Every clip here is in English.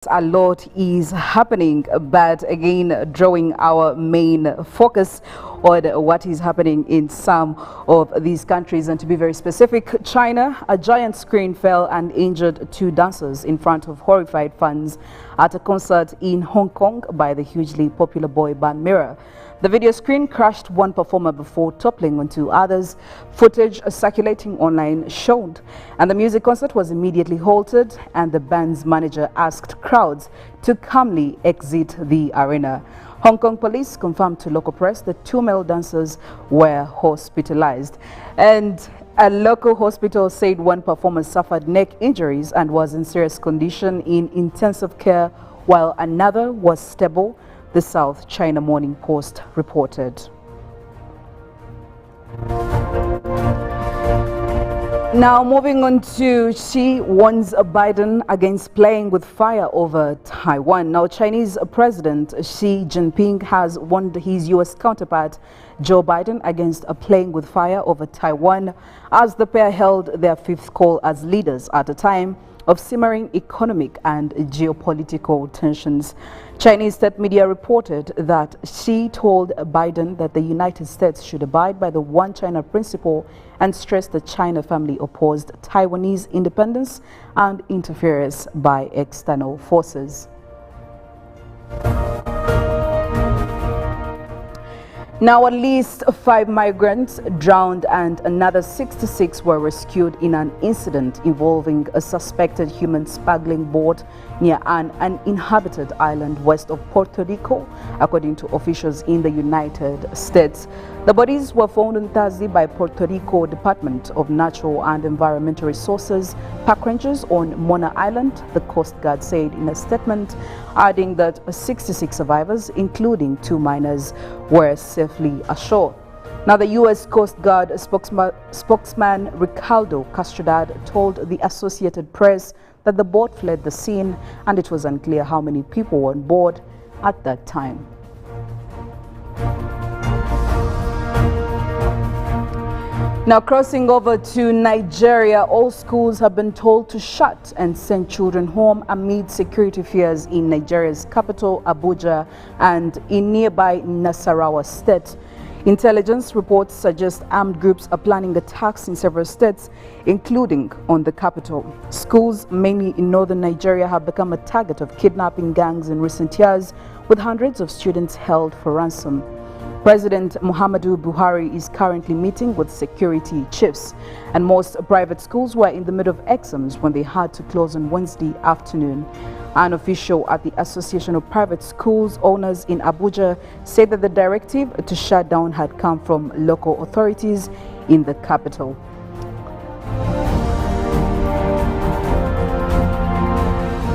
honest, a lot is happening, but again, drawing our main focus on what is happening in some of these countries. And to be very specific, China, a giant screen fell and injured 2 dancers in front of horrified fans at a concert in Hong Kong by the hugely popular boy band Mirror. The video screen crashed one performer before toppling onto others. Footage circulating online showed, and the music concert was immediately halted, and the band's manager asked crowds to calmly exit the arena. Hong Kong police confirmed to local press that 2 male dancers were hospitalized, and a local hospital said one performer suffered neck injuries and was in serious condition in intensive care, while another was stable, the South China Morning Post reported. Now moving on to Xi warns Biden against playing with fire over Taiwan. Now Chinese President Xi Jinping has warned his U.S. counterpart Joe Biden against playing with fire over Taiwan as the pair held their 5th call as leaders at a time of simmering economic and geopolitical tensions. Chinese state media reported that Xi told Biden that the United States should abide by the One China principle and stressed the China family opposed Taiwanese independence and interference by external forces. Now, at least 5 migrants drowned and another 66 were rescued in an incident involving a suspected human smuggling boat near an uninhabited island west of Puerto Rico, according to officials in the United States. The bodies were found on Thursday by Puerto Rico Department of Natural and Environmental Resources park rangers on Mona Island, the Coast Guard said in a statement, adding that 66 survivors, including 2 minors, were safely ashore. Now, the U.S. Coast Guard spokesman Ricardo Castrodad told the Associated Press that the boat fled the scene and it was unclear how many people were on board at that time. Now, crossing over to Nigeria, all schools have been told to shut and send children home amid security fears in Nigeria's capital, Abuja, and in nearby Nasarawa state. Intelligence reports suggest armed groups are planning attacks in several states, including on the capital. Schools, mainly in northern Nigeria, have become a target of kidnapping gangs in recent years, with hundreds of students held for ransom. President Muhammadu Buhari is currently meeting with security chiefs, and most private schools were in the middle of exams when they had to close on Wednesday afternoon. An official at the Association of Private Schools Owners in Abuja said that the directive to shut down had come from local authorities in the capital.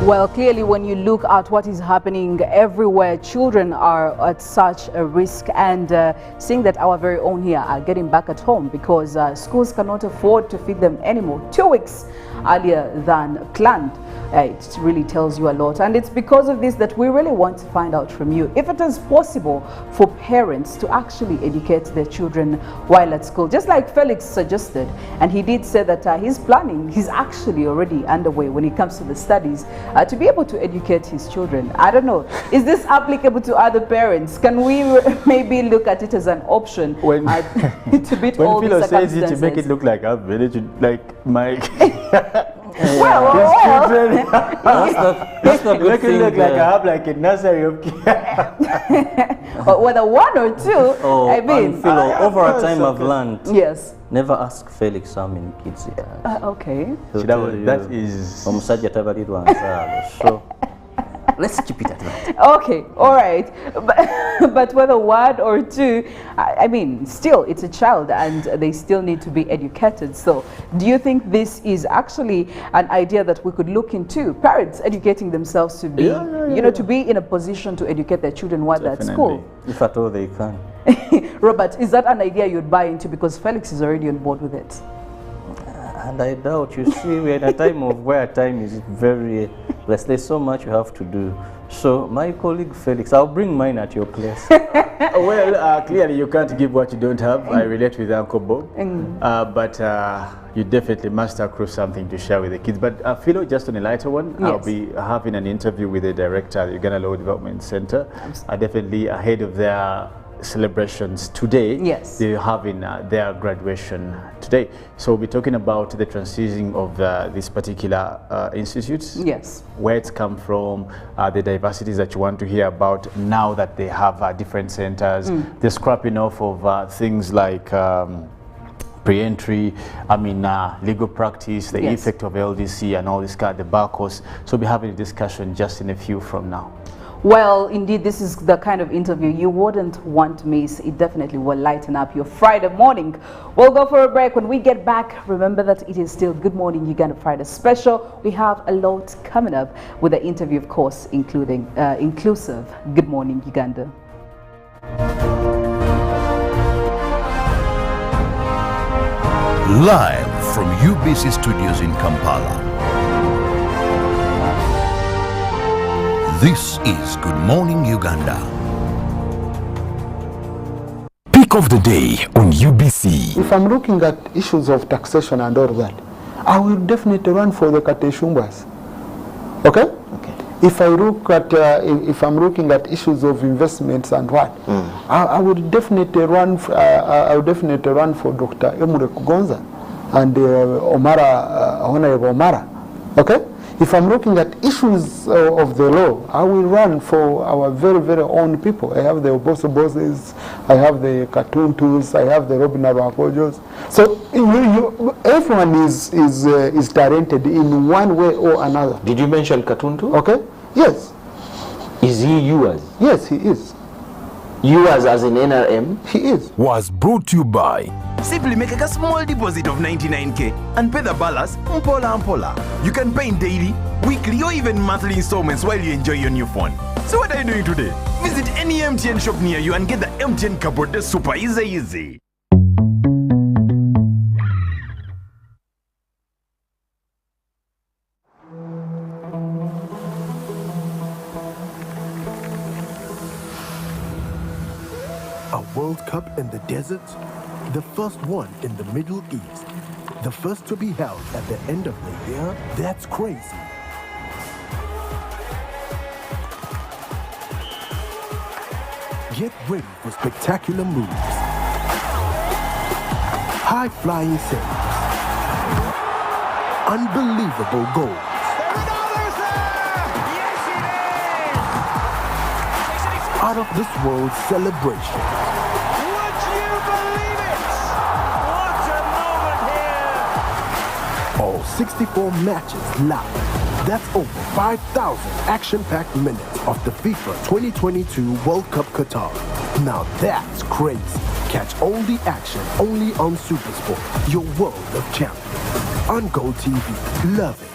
Well, clearly, when you look at what is happening everywhere, children are at such a risk, and seeing that our very own here are getting back at home because schools cannot afford to feed them anymore 2 weeks earlier than planned. It really tells you a lot, and it's because of this that we really want to find out from you if it is possible for parents to actually educate their children while at school, just like Felix suggested. And he did say that he's actually already underway when it comes to the studies to be able to educate his children. I don't know, is this applicable to other parents? Can we maybe look at it as an option to beat all the circumstances? When Philo says it, to make it look like a village, like my well, that's not good thing. Look like I have like a nursery of kids. Whether 1 or 2, I mean. Philo, over a time I've learned. Yes. Never ask Felix how many kids he has. Okay. That is. So let's keep it at that. Okay, all right. But whether 1 or 2, I mean, still, it's a child and they still need to be educated. So do you think this is actually an idea that we could look into? Parents educating themselves to be, to be in a position to educate their children while they're at school. If at all they can. Robert, is that an idea you'd buy into because Felix is already on board with it? And I doubt. You see, we're in a time of where time is very less. There's so much you have to do. So my colleague Felix, I'll bring mine at your place. Clearly you can't give what you don't have. I relate with Uncle Bob. But you definitely must accrue something to share with the kids. But Philo, just on a lighter one, I'll be having an interview with the director at the Uganda Law Development Center. Definitely ahead of their celebrations today. Yes. They're having their graduation today. So we'll be talking about the transition of this particular institutes. Yes. Where it's come from, the diversities that you want to hear about now that they have different centers. The scrapping off of things like pre-entry, legal practice, the effect of LDC and all this kind of the bar course. So we'll be having a discussion just in a few from now. Well, indeed, this is the kind of interview you wouldn't want to miss. It definitely will lighten up your Friday morning. We'll go for a break. When we get back, remember that it is still Good Morning Uganda Friday special. We have a lot coming up with the interview, of course, including inclusive Good Morning Uganda. Live from UBC Studios in Kampala. This is Good Morning Uganda. Pick of the day on UBC. If I'm looking at issues of taxation and all that, I will definitely run for the Kateshumbas. Okay? Okay. If I look at, if I'm looking at issues of investments and what, I would definitely run. I would definitely run for Dr. Emure Kugonza and Honorable Omara. Okay. If I'm looking at issues of the law, I will run for our very, very own people. I have the Oboso Bosses, I have the Katuntus, I have the Robin Arwakojos. So everyone is talented in one way or another. Did you mention Katuntu? Okay. Yes. Is he yours? Yes, he is. Yours as in NRM? He is. Was brought to you by. Simply make a small deposit of 99k and pay the balance mpola. You can pay in daily, weekly or even monthly installments while you enjoy your new phone. So what are you doing today? Visit any MTN shop near you and get the MTN cupboard. That's super easy. A World Cup in the desert? The first one in the Middle East. The first to be held at the end of the year? That's crazy. Get ready for spectacular moves. High-flying saves. Unbelievable goals. Out of this world celebration. Would you believe it? What a moment here! All 64 matches live. That's over 5,000 action-packed minutes of the FIFA 2022 World Cup Qatar. Now that's crazy. Catch all the action only on SuperSport, your world of champions. On Gold TV. Love it.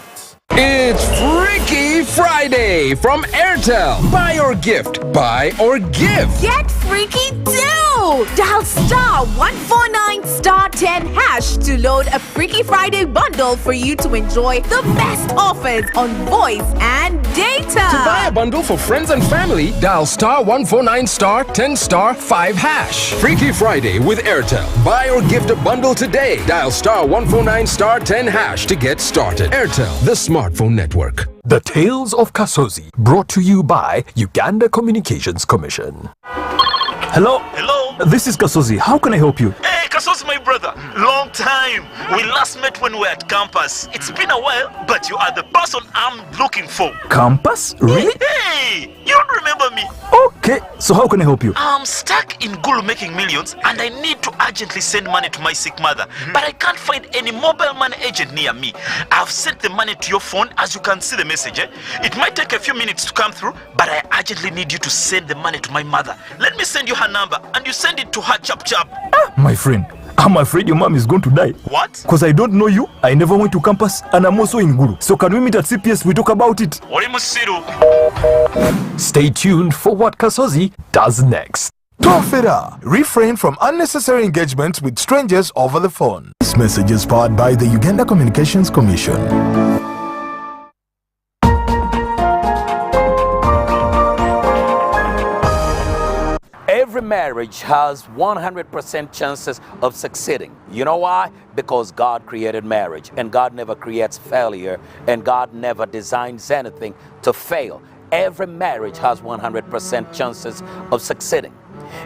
It's Freaky Friday from Airtel. Buy or gift. Buy or give. Get freaky too! Dial *149*10# to load a Freaky Friday bundle for you to enjoy the best offers on voice and data. To buy a bundle for friends and family, dial *149*10*5#. Freaky Friday with Airtel. Buy or gift a bundle today. Dial *149*10# to get started. Airtel, the smartphone network. The Tales of Kasozi, brought to you by Uganda Communications Commission. Hello? Hello? This is Kasozi. How can I help you? Hey, Kasozi, my brother. Long time. We last met when we were at campus. It's been a while, but you are the person I'm looking for. Campus? Really? Hey, you don't remember me? Okay, so how can I help you? I'm stuck in Gulu making millions and I need to urgently send money to my sick mother. But I can't find any mobile money agent near me. I've sent the money to your phone, as you can see the message. It might take a few minutes to come through, but I urgently need you to send the money to my mother. Let me send you her number and you send it to her chap. My friend, I'm afraid your mom is going to die. What? Because I don't know you, I never went to campus, and I'm also in Gulu. So can we meet at CPS, we talk about it? Stay tuned for what Kasozi does next. Tofera, refrain from unnecessary engagements with strangers over the phone. This message is powered by the Uganda Communications Commission. Every marriage has 100% chances of succeeding. You know why? Because God created marriage, and God never creates failure, and God never designs anything to fail. Every marriage has 100% chances of succeeding.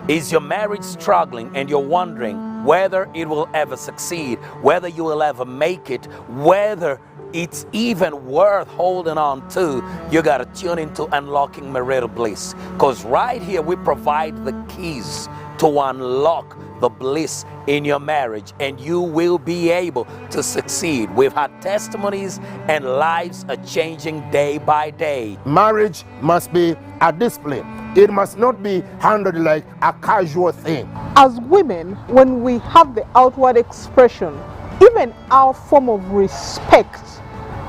Is your marriage struggling and you're wondering whether it will ever succeed, whether you will ever make it, whether it's even worth holding on to? You got to tune into Unlocking Marital Bliss, because right here we provide the keys to unlock the bliss in your marriage, and you will be able to succeed. We've had testimonies, and lives are changing day by day. Marriage must be a discipline. It must not be handled like a casual thing. As women, when we have the outward expression, even our form of respect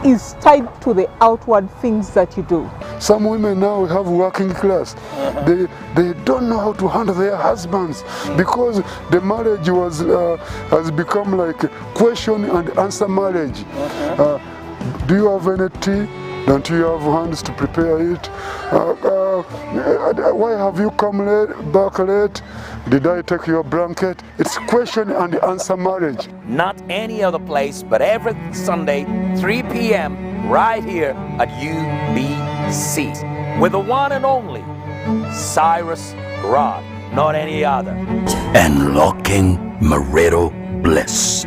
is tied to the outward things that you do. Some women now have working class. They don't know how to handle their husbands because the marriage has become like question and answer marriage. Do you have any tea? Don't you have hands to prepare it? Why have you come back late? Did I take your blanket? It's question and answer marriage. Not any other place, but every Sunday, 3 p.m., right here at UBC, with the one and only Cyrus Rod, not any other. Unlocking Marital Bliss.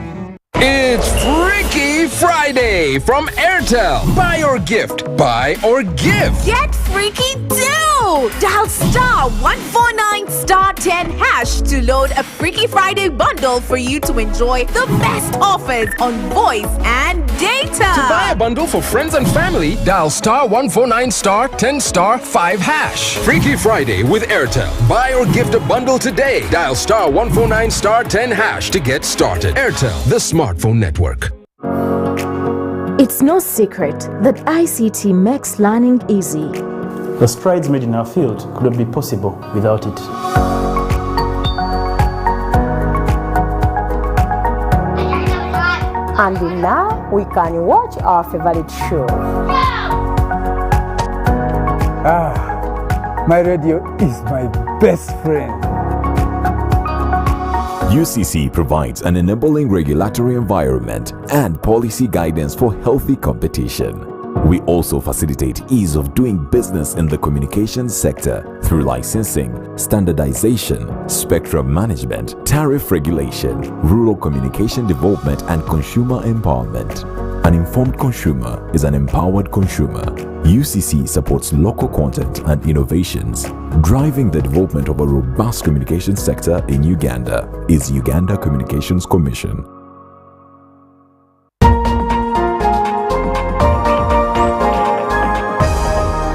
It's Freaky Friday from Airtel. Buy or gift. Buy or give. Get freaky too! Dial star 149 star 10 hash to load a Freaky Friday bundle for you to enjoy the best offers on voice and data. To buy a bundle for friends and family, dial star 149 star 10 star 5 hash. Freaky Friday with Airtel. Buy or gift a bundle today. Dial star 149 star 10 hash to get started. Airtel, the smartphone network. It's no secret that ICT makes learning easy. The strides made in our field couldn't be possible without it. And now we can watch our favorite show. My radio is my best friend. UCC provides an enabling regulatory environment and policy guidance for healthy competition. We also facilitate ease of doing business in the communications sector through licensing, standardization, spectrum management, tariff regulation, rural communication development, and consumer empowerment. An informed consumer is an empowered consumer. UCC supports local content and innovations. Driving the development of a robust communication sector in Uganda is Uganda Communications Commission.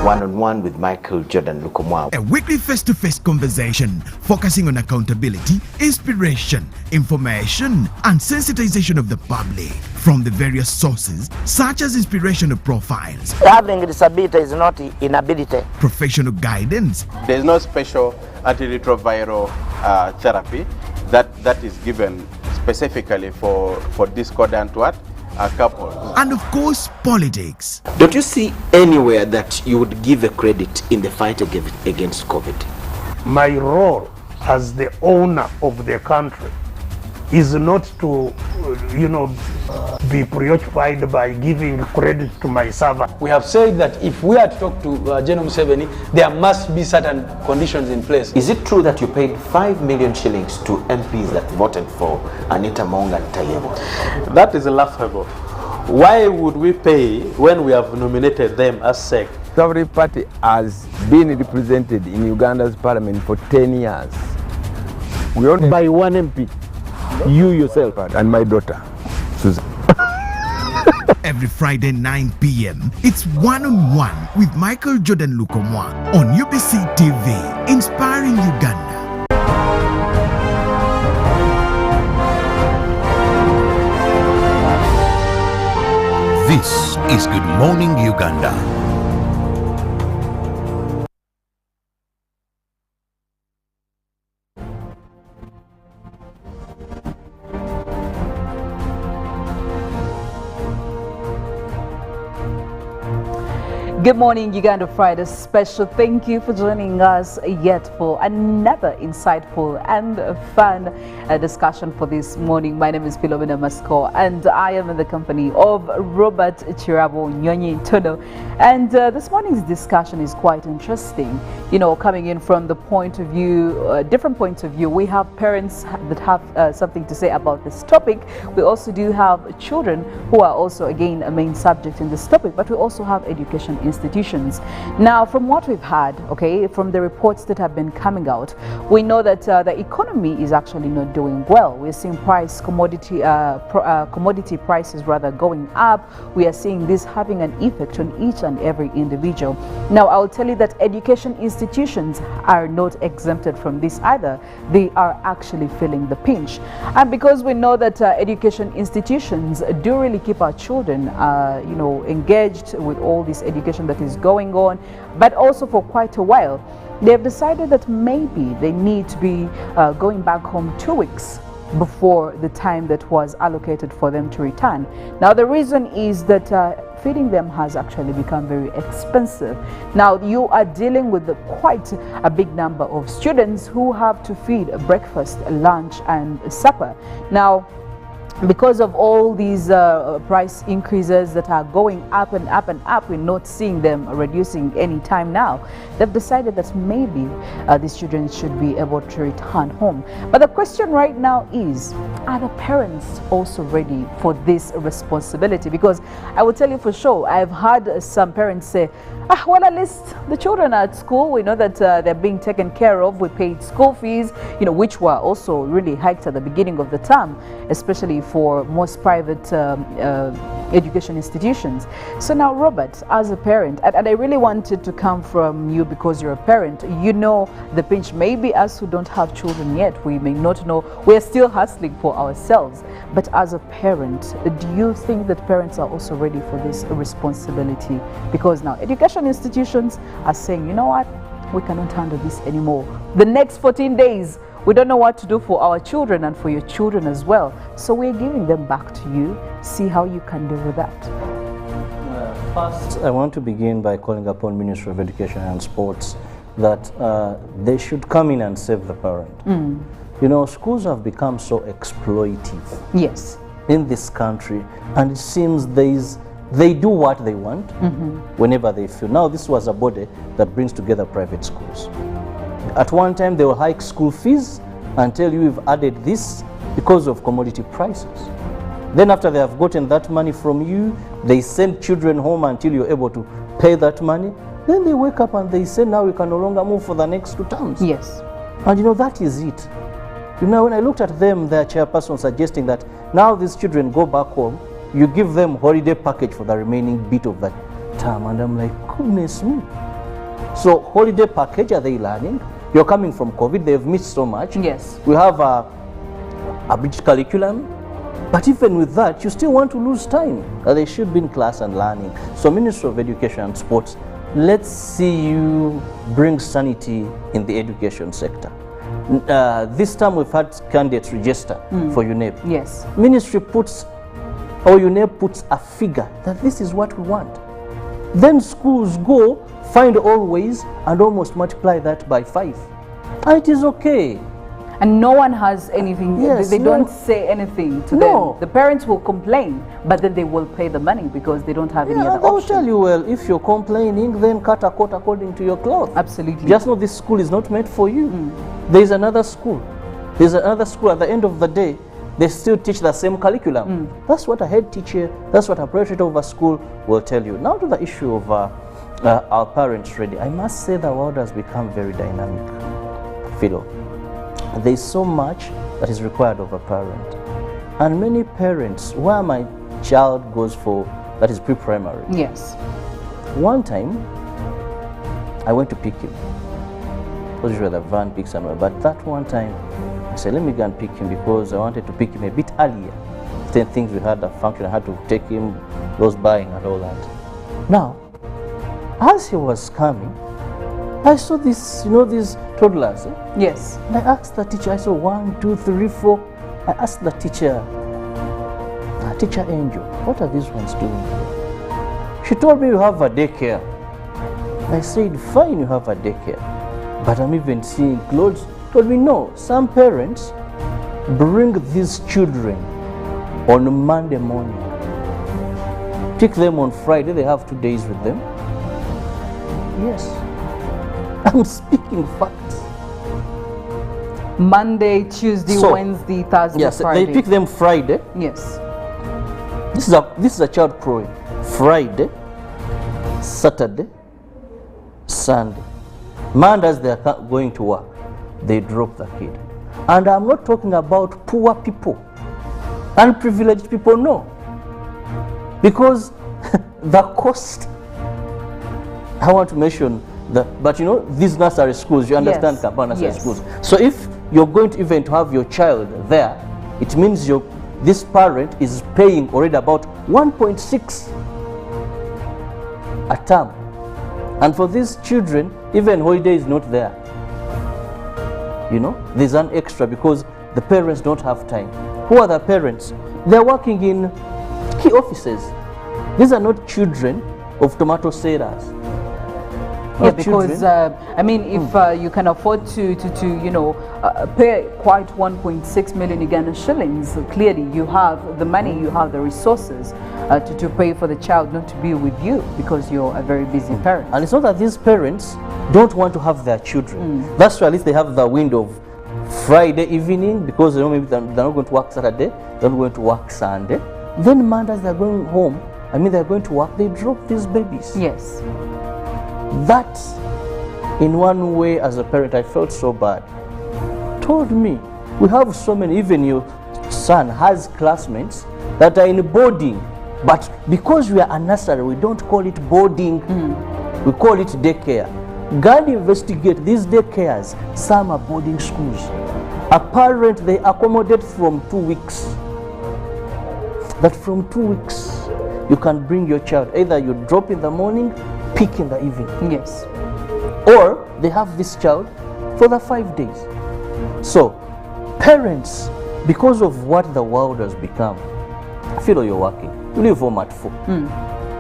One-on-one with Michael Jordan Lukomwa. A weekly face-to-face conversation focusing on accountability, inspiration, information, and sensitization of the public from the various sources such as inspirational profiles. Having a disability is not inability. Professional guidance. There is no special antiretroviral therapy that is given specifically for discordant couples. And of course, politics. Don't you see anywhere that you would give a credit in the fight against COVID? My role as the owner of the country is not to, be preoccupied by giving credit to my servant. We have said that if we are to talk to General Museveni, there must be certain conditions in place. Is it true that you paid 5 million shillings to MPs that voted for Anita Mong and Tayebo? That is laughable. Why would we pay when we have nominated them as SEC? Every party has been represented in Uganda's parliament for 10 years. We only by one MP. You yourself and my daughter, Susan. Every Friday 9 p.m. it's one-on-one with Michael Jordan Lukomwa on UBC TV, inspiring Uganda. This is Good Morning Uganda. Good morning, Uganda Friday. Special thank you for joining us yet for another insightful and fun discussion for this morning. My name is Philomena Mastiko, and I am in the company of Robert Kirabo, Nyonyintono. And this morning's discussion is quite interesting. You know, coming in from the point of view, different points of view. We have parents that have something to say about this topic. We also do have children who are also, again, a main subject in this topic, but we also have education institutions. Now, from what we've had, okay, from the reports that have been coming out, we know that the economy is actually not doing well. We're seeing commodity prices rather going up. We are seeing this having an effect on each and every individual. Now, I'll tell you that education institutions are not exempted from this either. They are actually feeling the pinch. And because we know that education institutions do really keep our children, you know, engaged with all this education that is going on, but also for quite a while, they've decided that maybe they need to be going back home 2 weeks before the time that was allocated for them to return. Now, the reason is that feeding them has actually become very expensive. Now, you are dealing with quite a big number of students who have to feed breakfast, lunch, and supper. Now, because of all these price increases that are going up and up and up, we're not seeing them reducing any time now. They've decided that maybe these children should be able to return home. But the question right now is, are the parents also ready for this responsibility? Because I will tell you for sure, I've had some parents say, well, at least the children are at school. We know that they're being taken care of. We paid school fees, you know, which were also really hiked at the beginning of the term, especially for most private education institutions. So now, Robert, as a parent, and I really wanted to come from you because you're a parent, you know the pinch. Maybe us who don't have children yet, we may not know. We're still hustling for ourselves. But as a parent, do you think that parents are also ready for this responsibility? Because now education institutions are saying, you know what, we cannot handle this anymore. The next 14 days, we don't know what to do for our children and for your children as well. So we're giving them back to you. See how you can deal with that. First, I want to begin by calling upon Ministry of Education and Sports that they should come in and save the parent. You know, schools have become so exploitive. Yes. In this country, and it seems they do what they want whenever they feel. Now, this was a body that brings together private schools. At one time, they will hike school fees and tell you we've added this because of commodity prices. Then after they have gotten that money from you, they send children home until you're able to pay that money. Then they wake up and they say, now we can no longer move for the next 2 terms. Yes. And you know, that is it. You know, when I looked at them, their chairperson suggesting that now these children go back home, you give them holiday package for the remaining bit of that term. And I'm like, goodness me. So holiday package, are they learning? You're coming from COVID, they've missed so much. Yes. We have a bridged curriculum, but even with that, you still want to lose time. They should be in class and learning. So Ministry of Education and Sports, let's see you bring sanity in the education sector. This time we've had candidates register for UNEP. Yes. Ministry puts, or UNEP puts a figure that this is what we want. Then schools go, find all ways, and almost multiply that by 5. And it is okay. And no one has anything, yes, they don't say anything to them. The parents will complain, but then they will pay the money because they don't have any other option. They'll tell you, well, if you're complaining, then cut a coat according to your cloth. Absolutely. Just know this school is not meant for you. There's another school. There's another school. At the end of the day, they still teach the same curriculum. That's what a head teacher, that's what a president of a school will tell you. Now to the issue of our parents ready. I must say the world has become very dynamic, Philo. There's so much that is required of a parent. And many parents, where my child goes for, that is pre-primary. Yes. One time, I went to pick him. Usually the van picks somewhere, but that one time, I said, let me go and pick him because I wanted to pick him a bit earlier. Then things we had a function, I had to take him, those buying and all that. Now, as he was coming, I saw this, you know, these toddlers. Yes. And I asked the teacher, I saw 1, 2, 3, 4. I asked the teacher, Teacher Angel, what are these ones doing here? She told me you have a daycare. I said, fine, you have a daycare, but I'm even seeing clothes. Told me, no, some parents bring these children on Monday morning, pick them on Friday, they have 2 days with them. Yes, I'm speaking facts. Monday, Tuesday, Wednesday, Thursday, yes, Friday. they pick them Friday. Yes. This is a child crowing. Friday, Saturday, Sunday. Mondays they are going to work. They drop the kid. And I'm not talking about poor people, unprivileged people, no. Because the cost, I want to mention that, but you know, these nursery schools, you understand, Yes. Kampala nursery Yes. schools. So if you're going to even to have your child there, it means this parent is paying already about 1.6 a term. And for these children, even holiday is not there. You know, there's an extra because the parents don't have time. Who are the parents? They're working in key offices. These are not children of tomato sellers. Yeah, because I mean, if you can afford to you know pay quite 1.6 million Ugandan shillings, clearly you have the money, you have the resources to pay for the child not to be with you because you're a very busy parent. And it's not that these parents don't want to have their children. That's why at least they have the window of Friday evening because you know maybe they're not going to work Saturday, they're not going to work Sunday. Then Mondays they're going home. I mean they're going to work. They drop these babies. Yes. That, in one way, as a parent, I felt so bad. Told me, we have so many, even your son has classmates that are in boarding, but because we are a nursery, we don't call it boarding, we call it daycare. God investigate these daycares, some are boarding schools. A parent, they accommodate from 2 weeks. That from 2 weeks, you can bring your child, either you drop in the morning, pick in the evening. Yes. Or they have this child for the 5 days. So, parents, because of what the world has become, feel you're working. You leave home at 4.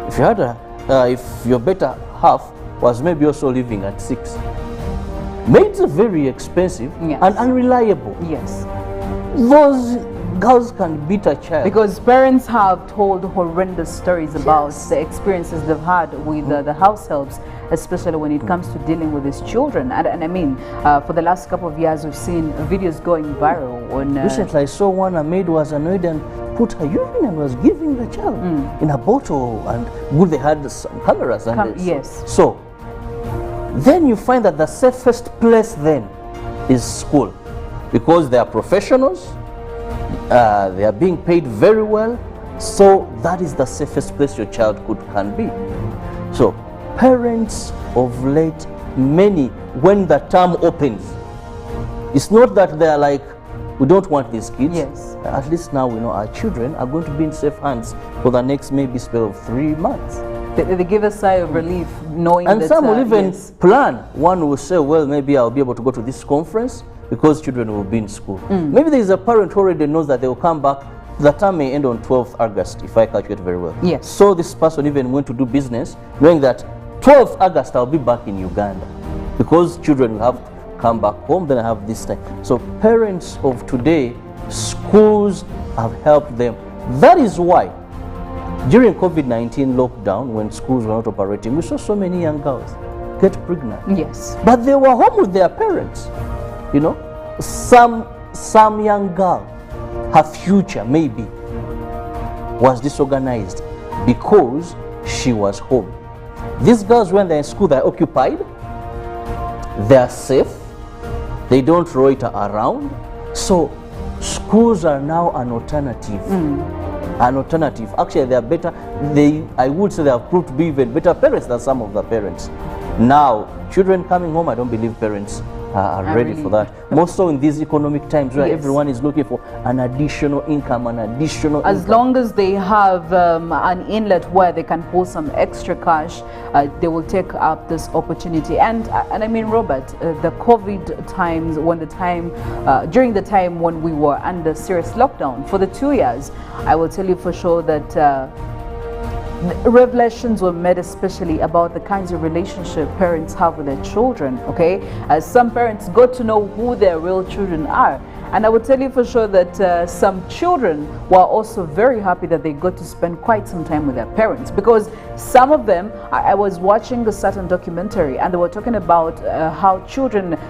If you had if your better half was maybe also living at 6, maids are very expensive and unreliable. Yes. Those girls can beat a child. Because parents have told horrendous stories about the experiences they've had with the house helps, especially when it comes to dealing with these children. And I mean, for the last couple of years, we've seen videos going viral on... Recently, I saw one, a maid was annoyed and put her urine and was giving the child in a bottle, and good, they had some cameras. And yes. So, then you find that the safest place then is school, because they are professionals, they are being paid very well, so that is the safest place your child can be. So parents of late, many, when the term opens, it's not that they are like, we don't want these kids. Yes. At least now we know our children are going to be in safe hands for the next maybe spell of 3 months. They give a sigh of relief knowing and that... some will even plan. One will say, well, maybe I'll be able to go to this conference because children will be in school. Maybe there is a parent who already knows that they will come back. The term may end on 12th August, if I calculate very well. Yes. So this person even went to do business, knowing that 12th August I'll be back in Uganda, because children will have to come back home, then I have this time. So parents of today, schools have helped them. That is why during COVID-19 lockdown, when schools were not operating, we saw so many young girls get pregnant. Yes. But they were home with their parents. You know, some young girl, her future maybe was disorganized because she was home. These girls, when they're in school, they're occupied, they're safe, they don't loiter around. So schools are now an alternative. An alternative. Actually, they are better. I would say they have proved to be even better parents than some of the parents. Now, children coming home, I don't believe parents are ready for that. More so in these economic times where everyone is looking for an additional income, As long as they have an inlet where they can pull some extra cash, they will take up this opportunity. And I mean, Robert, the COVID times, during the time when we were under serious lockdown for the 2 years, I will tell you for sure that revelations were made especially about the kinds of relationship parents have with their children, okay? As some parents got to know who their real children are. And I would tell you for sure that some children were also very happy that they got to spend quite some time with their parents, because some of them, I was watching a certain documentary and they were talking about how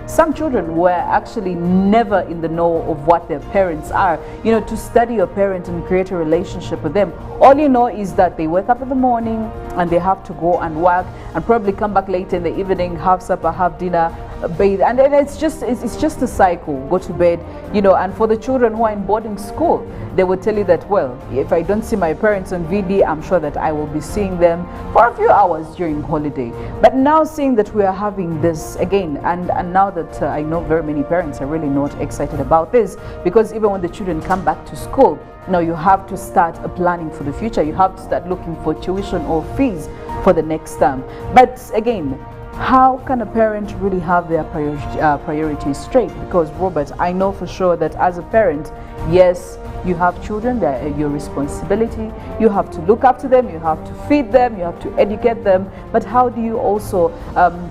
some children were actually never in the know of what their parents are. You know, to study your parent and create a relationship with them, all you know is that they wake up in the morning and they have to go and work and probably come back late in the evening, have supper, have dinner, bathe, and then it's just a cycle. Go to bed, you know. And for the children who are in boarding school, they will tell you that, well, if I don't see my parents on VD, I'm sure that I will be seeing them for a few hours during holiday. But now seeing that we are having this again, and now that I know very many parents are really not excited about this, because even when the children come back to school, now you have to start planning for the future. You have to start looking for tuition or fees for the next term. But again, how can a parent really have their priorities straight? Because Robert, I know for sure that as a parent, yes, you have children, they're your responsibility. You have to look up to them, you have to feed them, you have to educate them. But how do you also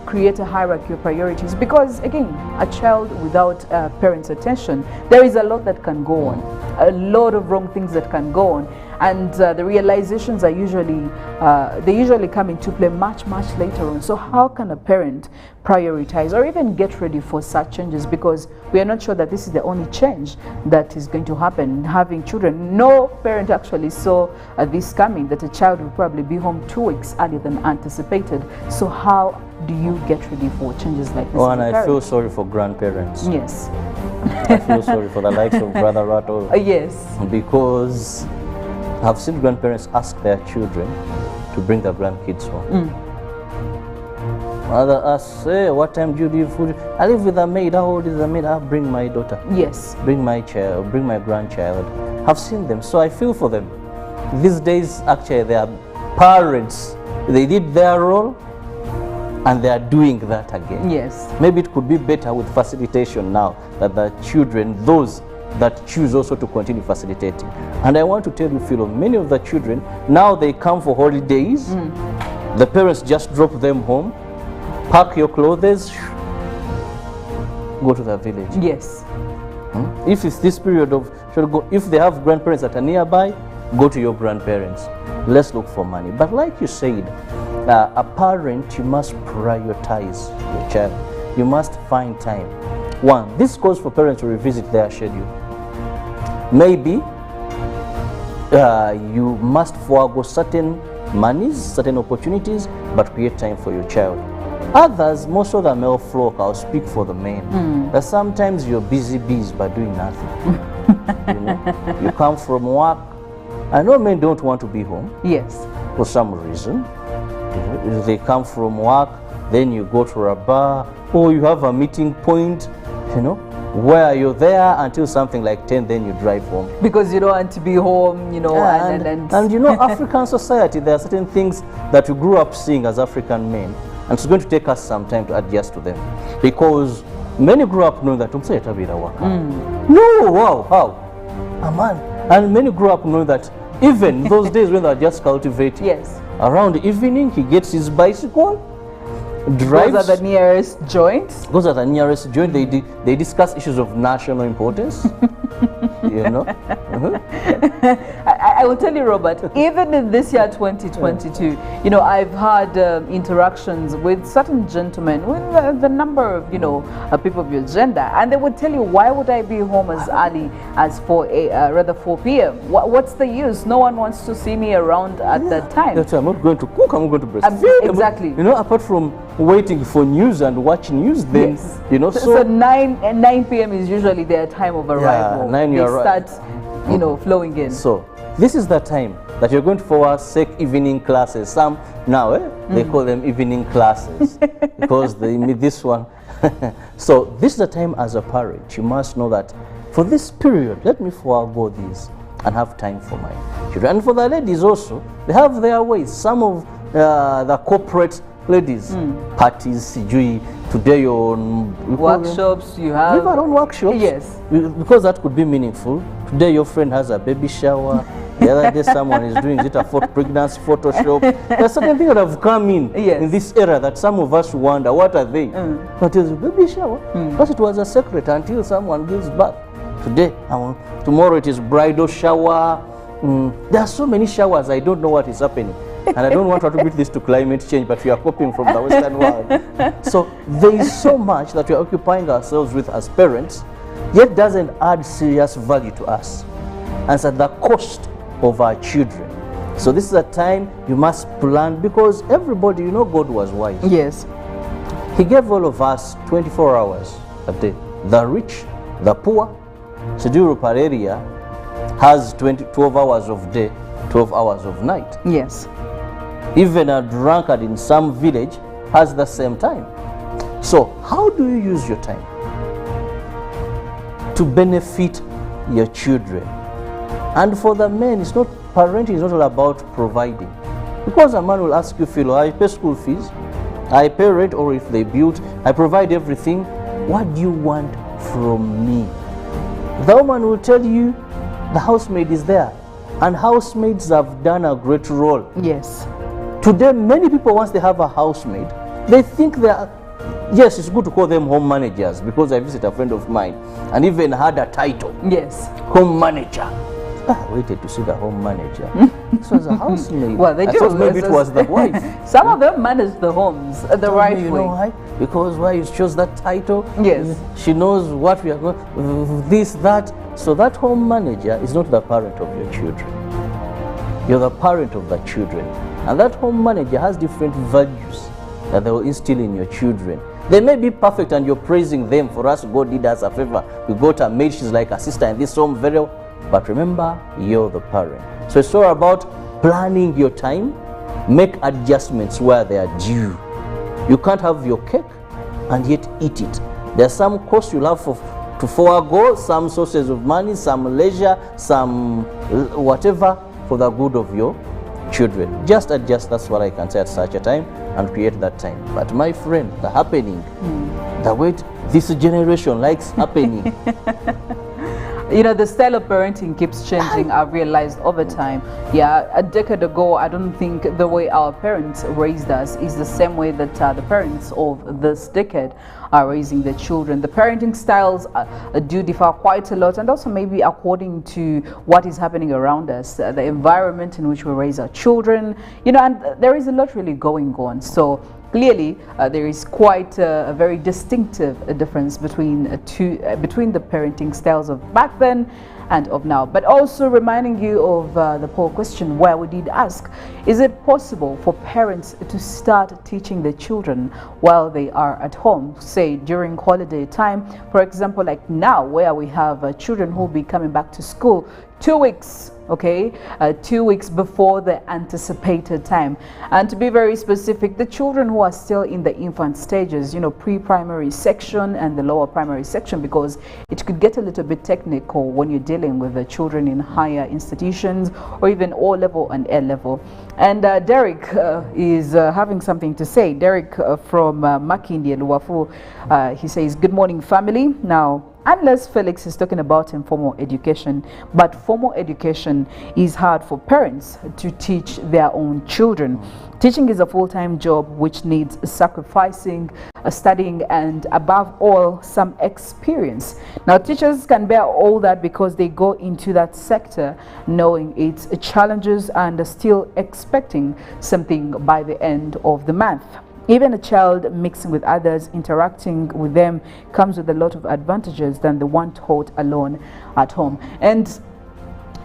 create a hierarchy of priorities? Because again, a child without parents' attention, there is a lot that can go on, a lot of wrong things that can go on. And the realizations are usually, they usually come into play much later on. So how can a parent prioritize or even get ready for such changes? Because we are not sure that this is the only change that is going to happen. Having children, no parent actually saw this coming, that a child will probably be home 2 weeks earlier than anticipated. So how do you get ready for changes like this? Oh, and I feel sorry for grandparents. Yes. I feel sorry for the likes of Brother Rattle. Yes. Because I've seen grandparents ask their children to bring their grandkids home. Mother asks, hey, what time do you leave food? I live with a maid. How old is the maid? I'll bring my daughter. Yes. Bring my child, bring my grandchild. I've seen them, so I feel for them. These days, actually, they are parents. They did their role, and they are doing that again. Yes. Maybe it could be better with facilitation now, that the children, those that choose also to continue facilitating. And I want to tell you, Philo, many of the children, now they come for holidays, the parents just drop them home, pack your clothes, go to the village. Yes. If it's this period of, if they have grandparents that are nearby, go to your grandparents. Let's look for money. But like you said, a parent, you must prioritize your child. You must find time. One, this calls for parents to revisit their schedule. Maybe you must forego certain monies, certain opportunities, but create time for your child. Others, most of the male flock, I'll speak for the men, that sometimes you're busy but doing nothing. You know, you come from work. I know men don't want to be home. Yes. For some reason. They come from work, then you go to a bar, or you have a meeting point, you know, where you're there until something like 10, then you drive home. Because you don't want to be home, you know, and you know, African society, there are certain things that we grew up seeing as African men, and it's going to take us some time to adjust to them. Because many grew up knowing that, no, wow, how? A man. And many grew up knowing that even those days when they're just cultivating, yes, around evening, he gets his bicycle, drives. Those are the nearest joints. Those are the nearest joint. They discuss issues of national importance. You know. I will tell you, Robert. Even in this year, 2022, you know, I've had interactions with certain gentlemen with the number of people of your gender, and they would tell you, "Why would I be home as early as 4 p.m.? What's the use? No one wants to see me around at that time." That's why I'm not going to cook. I'm not going to breastfeed. Exactly. You know, apart from waiting for news and watching news, then yes. You know. So 9 p.m. is usually their time of arrival. Yeah, 9 they start, flowing in. So this is the time that you're going to forsake evening classes. Some now they call them evening classes because they need this one. So this is the time as a parent. You must know that for this period, let me forego this and have time for my children. And for the ladies also, they have their ways. Some of the corporate ladies, parties, today your workshops, you have our own workshops. Yes, because that could be meaningful. Today your friend has a baby shower. The other day someone is doing, is it a pregnancy Photoshop? There are certain things that have come in this era that some of us wonder, what are they? But it's a baby shower. Because it was a secret until someone gives birth. Today, tomorrow it is bridal shower. There are so many showers, I don't know what is happening. And I don't want to attribute this to climate change, but we are copying from the Western world. So there is so much that we are occupying ourselves with as parents, yet doesn't add serious value to us. And it's at the cost of our children. So this is a time you must plan, because everybody, you know, God was wise. Yes. He gave all of us 24 hours a day. The rich, the poor, Suduru per area has 12 hours of day, 12 hours of night. Yes. Even a drunkard in some village has the same time. So how do you use your time to benefit your children? And for the men, it's not, parenting is not all about providing. Because a man will ask you, Philo, I pay school fees, I pay rent, or if they build, I provide everything. What do you want from me? The woman will tell you the housemaid is there. And housemaids have done a great role. Yes. Today, many people, once they have a housemaid, they think they are, yes, it's good to call them home managers, because I visit a friend of mine and even had a title. Yes. Home manager. I waited to see the home manager. This was a housemaid. Well, they do. I thought maybe it was the wife. Some of them manage the homes the right way. You know why? Because why you chose that title? Yes. She knows what we are going, this, that. So that home manager is not the parent of your children. You're the parent of the children. And that home manager has different values that they will instill in your children. They may be perfect and you're praising them. For us, God did us a favor. We got a maid, she's like a sister in this home very well. But remember, you're the parent. So it's all about planning your time, make adjustments where they are due. You can't have your cake and yet eat it. There's some cost you'll have to forego, some sources of money, some leisure, some whatever for the good of your children. Just adjust, that's what I can say at such a time, and create that time. But my friend, the happening, the way this generation likes happening. You know, the style of parenting keeps changing, I've realized over time. Yeah, a decade ago, I don't think the way our parents raised us is the same way that the parents of this decade are raising their children. The parenting styles do differ quite a lot, and also maybe according to what is happening around us, the environment in which we raise our children, you know, and there is a lot really going on. So clearly, there is quite a very distinctive difference between the parenting styles of back then and of now. But also reminding you of the poll question where we did ask, is it possible for parents to start teaching their children while they are at home, say during holiday time? For example, like now where we have children who will be coming back to school 2 weeks, okay, 2 weeks before the anticipated time. And to be very specific, the children who are still in the infant stages, you know, pre-primary section and the lower primary section, because it could get a little bit technical when you're dealing with the children in higher institutions or even O level and L level. And Derek is having something to say. Derek from Makindi and Luwafu, he says, good morning, family. Now, unless Felix is talking about informal education, but formal education is hard for parents to teach their own children. Teaching is a full-time job which needs sacrificing, studying, and above all, some experience. Now, teachers can bear all that because they go into that sector knowing its challenges and still expecting something by the end of the month. Even a child mixing with others, interacting with them, comes with a lot of advantages than the one taught alone at home. And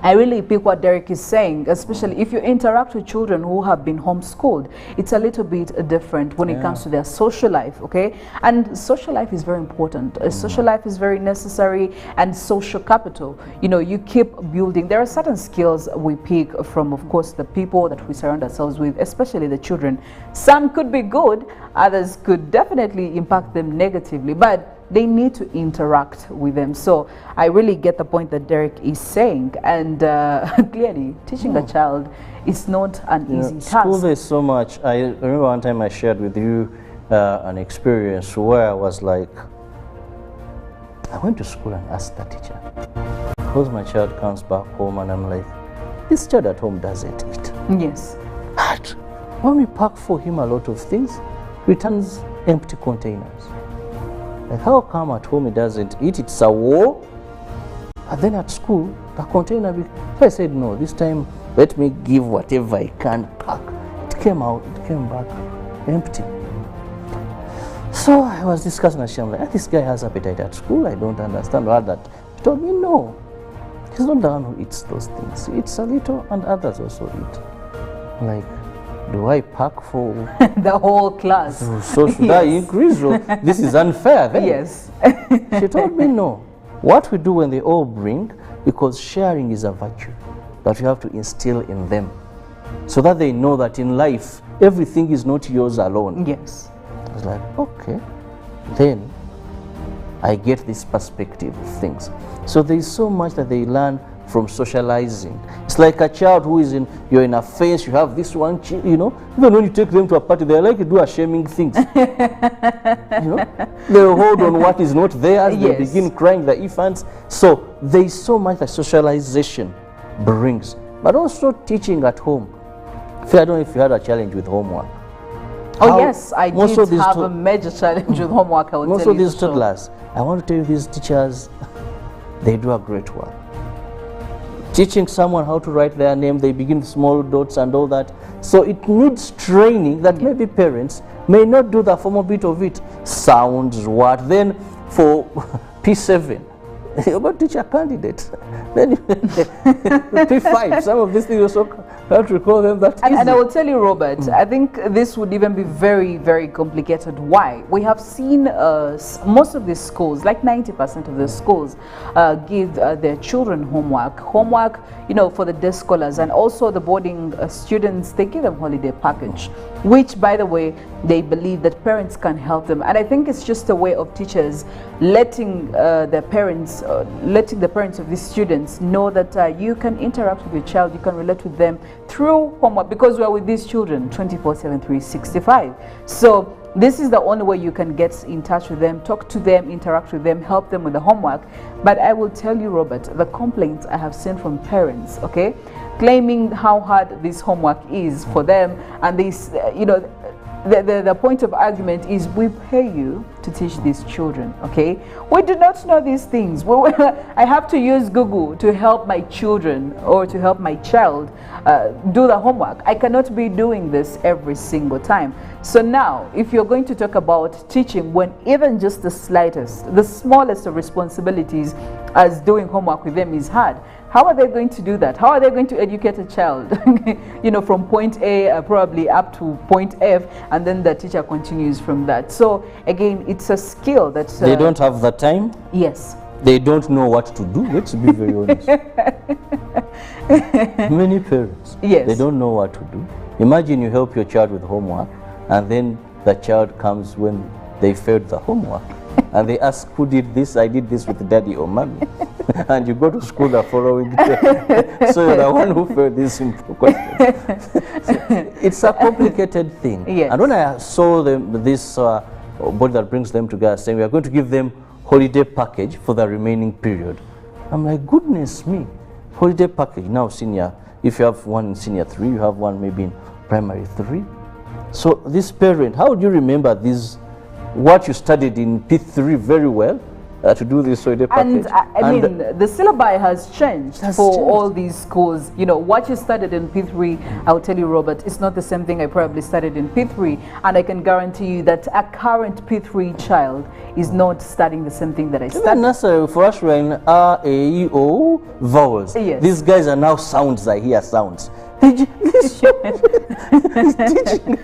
I really pick what Derek is saying, especially if you interact with children who have been homeschooled. It's a little bit different when it comes to their social life, okay? And social life is very important. Social life is very necessary, and social capital. You know, you keep building. There are certain skills we pick from, of course, the people that we surround ourselves with, especially the children. Some could be good, others could definitely impact them negatively, but they need to interact with them. So I really get the point that Derek is saying, and clearly teaching a child is not an easy task. School, there's so much. I remember one time I shared with you an experience where I was like, I went to school and asked the teacher, because my child comes back home and I'm like, this child at home doesn't eat. Yes. But when we pack for him a lot of things, returns empty containers. Like, how come at home he doesn't eat? It's a war. But then at school, the container, so I said, no, this time let me give whatever I can pack. It came back empty. So I was discussing with him, like, this guy has appetite at school. I don't understand all that. He told me, no, he's not the one who eats those things. He eats a little and others also eat. Like, do I pack for the whole class? So should I increase? Or this is unfair then? Yes. She told me, no. What we do when they all bring, because sharing is a virtue that you have to instill in them, so that they know that in life, everything is not yours alone. Yes. I was like, okay. Then I get this perspective of things. So there is so much that they learn from socializing. It's like a child who is you're in a phase, you have this one, you know, even when you take them to a party, they like to do shaming things. You know, they hold on what is not theirs, they begin crying, the infants. So there is so much that socialization brings, but also teaching at home. I don't know if you had a challenge with homework. Oh yes, I did have a major challenge with homework, I will tell you. Most of these toddlers, I want to tell you, these teachers, they do a great work. Teaching someone how to write their name, they begin with small dots and all that. So it needs training that maybe parents may not do the formal bit of it. Sounds, what? Then for P7, you're about to teach a candidate. Then P5, some of these things also have to recall them that and I will tell you, Robert, I think this would even be very, very complicated. Why? We have seen most of the schools, like 90% of the schools, give their children homework, you know, for the day scholars, and also the boarding students, they give them holiday package, which, by the way, they believe that parents can help them. And I think it's just a way of teachers letting the parents of these students know that you can interact with your child, you can relate with them through homework, because we are with these children 24/7, 365. So this is the only way you can get in touch with them, talk to them, interact with them, help them with the homework. But I will tell you, Robert, the complaints I have seen from parents, okay, claiming how hard this homework is for them, and this, you know, the point of argument is, we pay you to teach these children, okay? We do not know these things. I have to use Google to help my children or to help my child do the homework. I cannot be doing this every single time. So now, if you're going to talk about teaching when even just the slightest, the smallest of responsibilities as doing homework with them is hard, how are they going to do that? How are they going to educate a child, you know, from point A probably up to point F, and then the teacher continues from that? So again, it's a skill that they don't have the time. Yes. They don't know what to do. Let's be very honest. Many parents, they don't know what to do. Imagine you help your child with homework, and then the child comes when they failed the homework, and they ask, who did this? I did this with daddy or mommy. And you go to school the following day. So you're the one who failed these simple questions. So it's a complicated thing. Yes. And when I saw this body that brings them together saying, we are going to give them holiday package for the remaining period, I'm like, goodness me, holiday package. Now senior, if you have one in senior 3, you have one maybe in primary 3. So this parent, how do you remember this, what you studied in P3 very well, to do this holiday package? And I mean, the syllabi has changed for all these schools. You know, what you studied in P3, I'll tell you, Robert, it's not the same thing I probably studied in P3. And I can guarantee you that a current P3 child is not studying the same thing that I studied. Nursery, for us, we're in R, A, E, O, vowels. Yes. These guys are now sounds, I hear sounds. He's teaching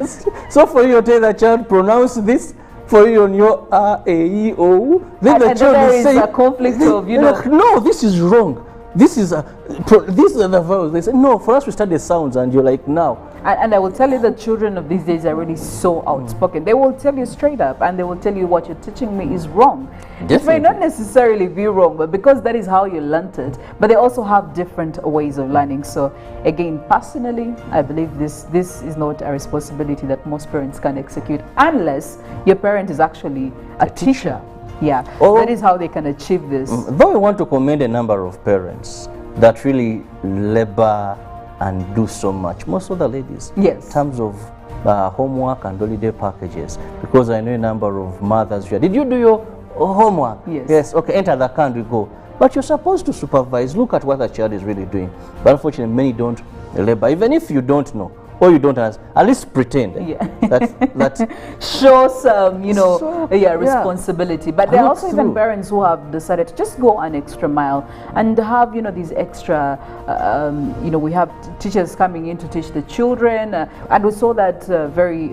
us. So for you to tell the child, pronounce this, for you on your A, E, O, then the child is saying, a conflict of, you know, no, this is wrong. These are the vowels. They say, no, for us we study sounds, and you're like, now. And I will tell you, the children of these days are really so outspoken. They will tell you straight up, and they will tell you what you're teaching me is wrong. Definitely. It may not necessarily be wrong, but because that is how you learnt it. But they also have different ways of learning. So again, personally, I believe this is not a responsibility that most parents can execute, unless your parent is actually a teacher. Yeah, that is how they can achieve this. Though I want to commend a number of parents that really labor and do so much. Most of the ladies, yes, in terms of homework and holiday packages, because I know a number of mothers here. Did you do your homework? Yes. Yes. Okay, enter the car and we go. But you're supposed to supervise, look at what the child is really doing. But unfortunately, many don't labor. Even if you don't know, or you don't ask, at least pretend. Yeah. that show some, responsibility. But there are also even parents who have decided to just go an extra mile and have, these extra, we have teachers coming in to teach the children. And we saw that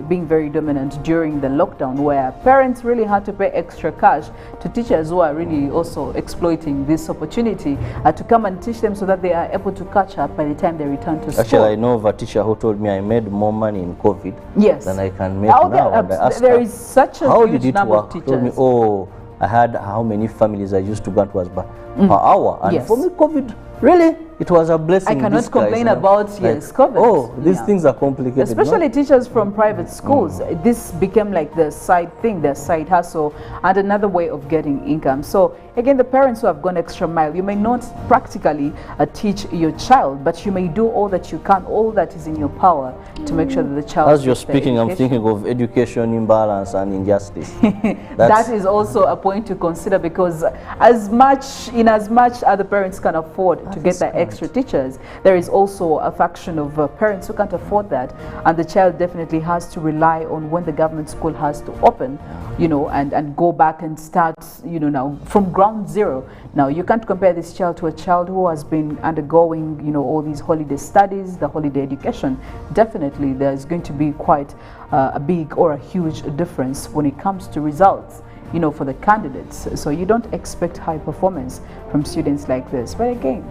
being very dominant during the lockdown, where parents really had to pay extra cash to teachers who are really also exploiting this opportunity to come and teach them so that they are able to catch up by the time they return to school. Actually, I know of a teacher who told me I made more money in COVID than I can make now. And I asked there her, is such a how huge did it number work? of teachers. Told me, oh, I had how many families I used to grant was per hour. And for me, COVID, really, it was a blessing. I cannot complain about, COVID. Oh, these things are complicated. Especially teachers from private schools. This became like the side thing, their side hustle, and another way of getting income. So again, the parents who have gone extra mile, you may not practically teach your child, but you may do all that you can, all that is in your power to make sure that the child. As you're speaking, I'm thinking of education imbalance and injustice. That is also a point to consider, because as much other parents can afford to get that extra teachers, there is also a faction of parents who can't afford that, and the child definitely has to rely on when the government school has to open, and go back and start, now from ground zero. Now you can't compare this child to a child who has been undergoing, all these holiday studies, the holiday education. Definitely there's going to be quite a big or a huge difference when it comes to results, for the candidates. So you don't expect high performance from students like this. But again,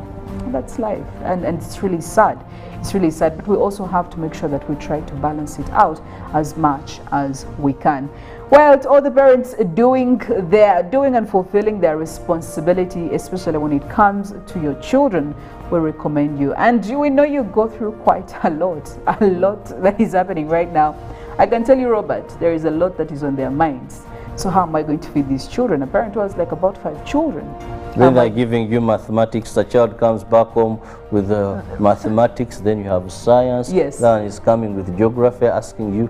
that's life, and it's really sad. It's really sad, but we also have to make sure that we try to balance it out as much as we can. Well, to all the parents doing and fulfilling their responsibility, especially when it comes to your children, we recommend you. And we know you go through quite a lot that is happening right now. I can tell you, Robert, there is a lot that is on their minds. So how am I going to feed these children? A parent who has like about 5 children. Then they're giving you mathematics. The child comes back home with mathematics. Then you have science. Yes. Then he's coming with geography, asking you.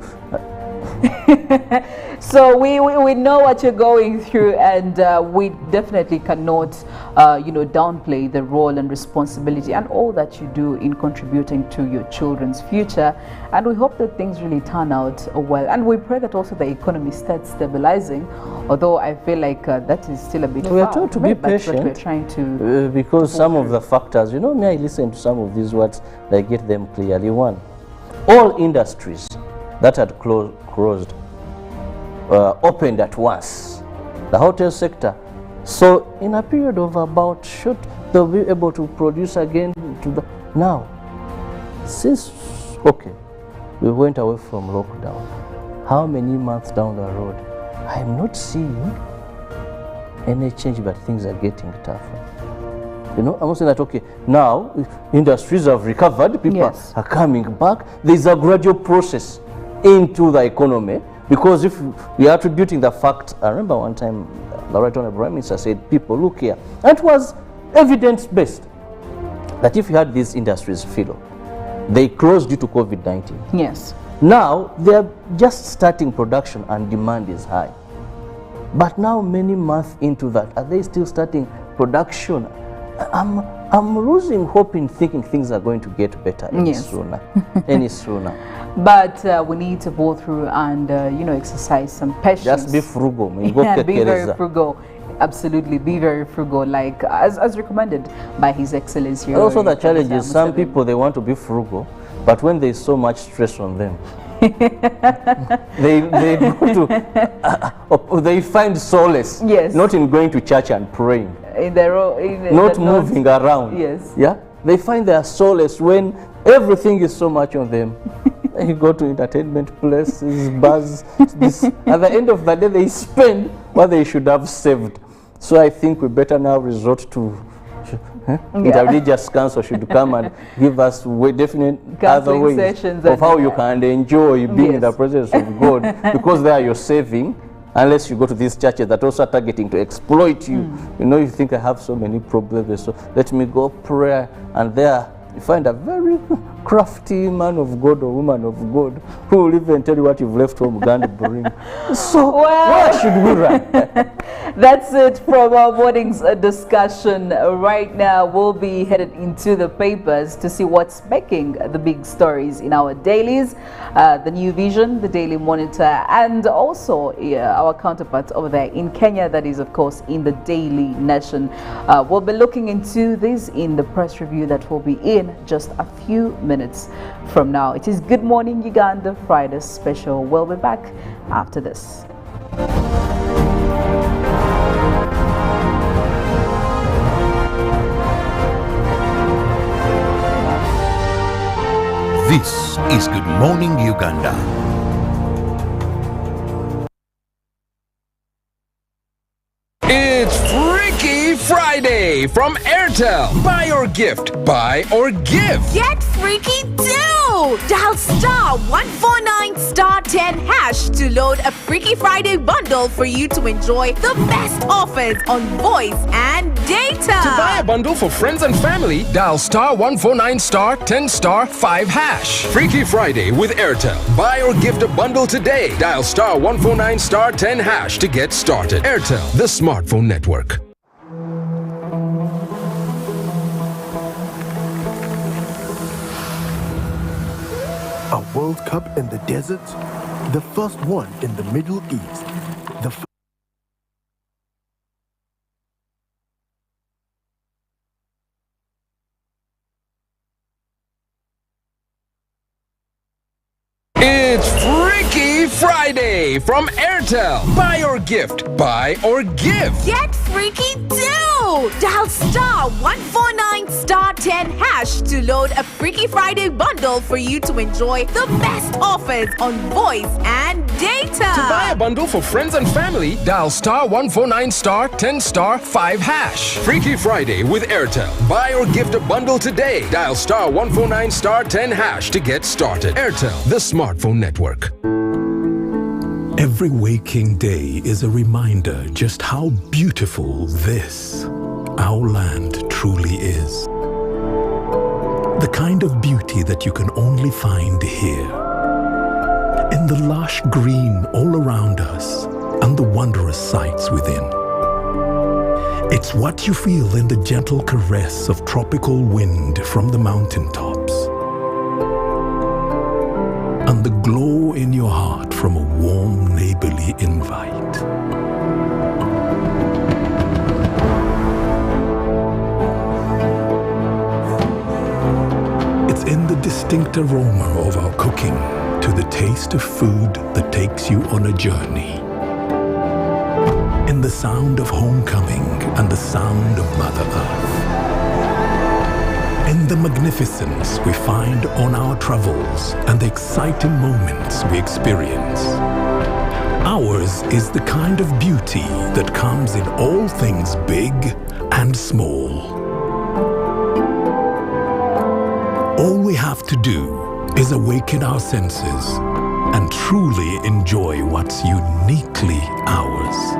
So we know what you're going through, and we definitely cannot downplay the role and responsibility and all that you do in contributing to your children's future. And we hope that things really turn out well, and we pray that also the economy starts stabilizing, although I feel like that is still a bit we are told to be patient, but we're trying to because some of the factors, me, I listen to some of these words, I get them clearly. One, all industries that had closed opened at once. The hotel sector. So in a period of about they'll be able to produce again now. Since we went away from lockdown, how many months down the road, I'm not seeing any change, but things are getting tougher. I'm not saying that now industries have recovered, people are coming back. There's a gradual process into the economy, because if we are attributing the fact, I remember one time the Right Honourable Prime Minister said, people, look here, and it was evidence-based, that if you had these industries, they closed due to COVID-19. Yes. Now they're just starting production and demand is high. But now, many months into that, are they still starting production? I'm losing hope in thinking things are going to get better any sooner. But we need to go through and exercise some patience. Just be frugal. Be very frugal. Absolutely, be very frugal, like as recommended by His Excellency. Also, the challenge is some people, they want to be frugal, but when there's so much stress on them, they go to they find solace not in going to church and praying, not moving around. They find their solace when everything is so much on them. You go to entertainment places, bars. At the end of the day, they spend what they should have saved. So I think we better now resort to interreligious council should come and give us definite other ways of how you can enjoy being in the presence of God, because there you're saving, unless you go to these churches that also are targeting to exploit you. You think I have so many problems, so let me go pray, and there you find a very crafty man of God or woman of God who will even tell you what you've left home Uganda bring. So where should we run? That's it from our morning's discussion. Right now, we'll be headed into the papers to see what's making the big stories in our dailies. The New Vision, the Daily Monitor, and also our counterparts over there in Kenya, that is, of course, in the Daily Nation. We'll be looking into this in the press review that will be in just a few minutes from now. It is Good Morning Uganda Friday special. We'll be back after this. This is Good Morning Uganda. It's Freaky Friday from Airtel. Buy or gift, buy or give. Get freaky too! Dial star 149 star 10 hash to load a Freaky Friday bundle for you to enjoy the best offers on voice and data. To buy a bundle for friends and family, dial star 149 star 10 star 5 hash. Freaky Friday with Airtel. Buy or gift a bundle today. Dial star 149 star 10 hash to get started. Airtel, the smartphone network. A World Cup in the desert? The first one in the Middle East. It's Freaky Friday from Airtel. Buy or gift, buy or give. Get freaky too! Dial star 149 star 10 hash to load a Freaky Friday bundle for you to enjoy the best offers on voice and data. To buy a bundle for friends and family, dial star 149 star 10 star 5 hash. Freaky Friday with Airtel. Buy or gift a bundle today. Dial star 149 star 10 hash to get started. Airtel, the smartphone network. Every waking day is a reminder just how beautiful this, our land, truly is. The kind of beauty that you can only find here. In the lush green all around us and the wondrous sights within. It's what you feel in the gentle caress of tropical wind from the mountaintops. And the glow in your heart from a warm neighborly invite. It's in the distinct aroma of our cooking to the taste of food that takes you on a journey. In the sound of homecoming and the sound of Mother Earth. In the magnificence we find on our travels and the exciting moments we experience. Ours is the kind of beauty that comes in all things big and small. All we have to do is awaken our senses and truly enjoy what's uniquely ours.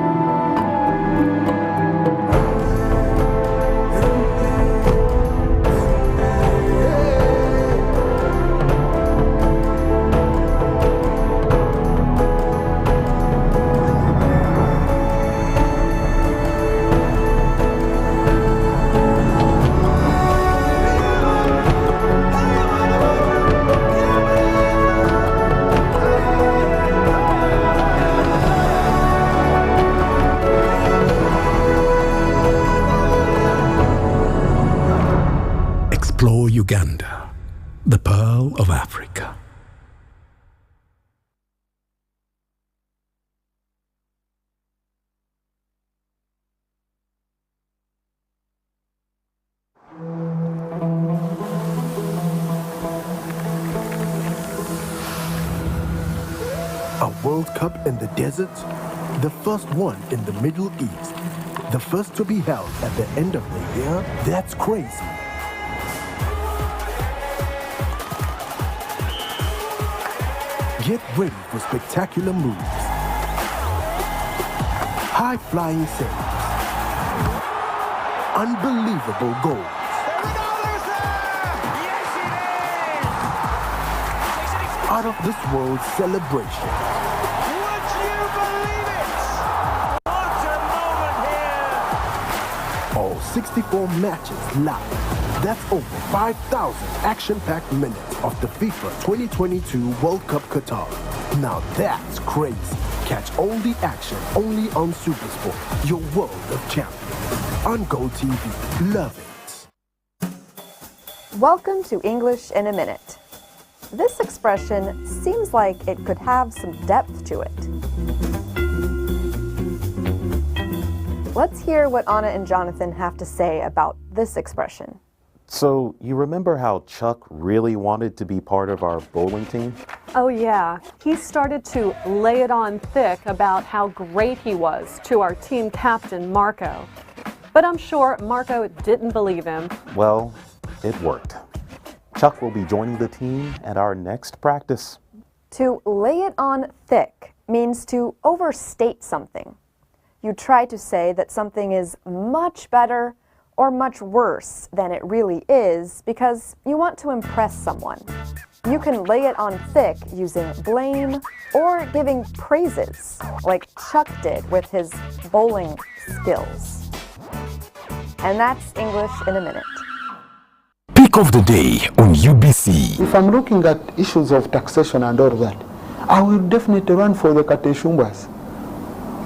Uganda, the pearl of Africa. A World Cup in the desert? The first one in the Middle East. The first to be held at the end of the year? That's crazy. Get ready for spectacular moves, high-flying saves, unbelievable goals, out of this world celebration. Would you believe it? What a moment here! All 64 matches live. That's over 5,000 action-packed minutes of the FIFA 2022 World Cup Qatar. Now that's crazy. Catch all the action only on SuperSport, your world of champions. On Go TV. Love it. Welcome to English in a Minute. This expression seems like it could have some depth to it. Let's hear what Anna and Jonathan have to say about this expression. So, you remember how Chuck really wanted to be part of our bowling team? Oh yeah, he started to lay it on thick about how great he was to our team captain, Marco. But I'm sure Marco didn't believe him. Well, it worked. Chuck will be joining the team at our next practice. To lay it on thick means to overstate something. You try to say that something is much better or much worse than it really is because you want to impress someone. You can lay it on thick using blame or giving praises, like Chuck did with his bowling skills. And that's English in a Minute. Pick of the day on UBC. If I'm looking at issues of taxation and all that, I will definitely run for the Kateshumbas.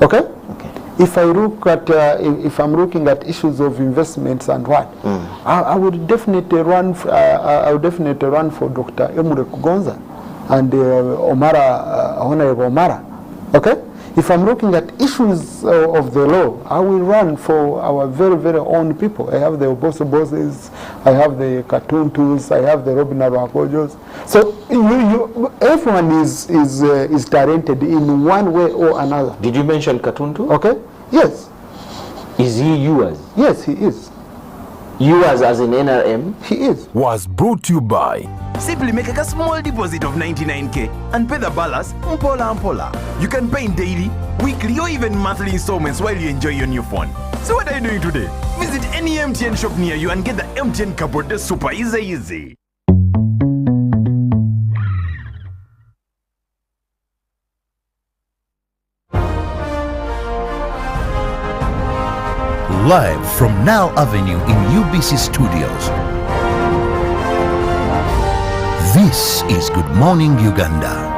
Okay? If I look at, if I'm looking at issues of investments and what, I would definitely run. I would definitely run for Dr. Emure Kugonza and Honorable Omara. Okay. If I'm looking at issues of the law, I will run for our very, very own people. I have the Oboso Bosses, I have the Katuntus, I have the Robin Arwakojos. So everyone is talented in one way or another. Did you mention Katuntu? Okay. Yes. Is he yours? Yes, he is. Yours as in NRM? He is. Was brought to you by. Simply make a small deposit of 99k and pay the balance mpola. You can pay in daily, weekly or even monthly installments while you enjoy your new phone. So what are you doing today? Visit any MTN shop near you and get the MTN cupboard. That's super easy. Live from Now Avenue in UBC Studios. This is Good Morning Uganda.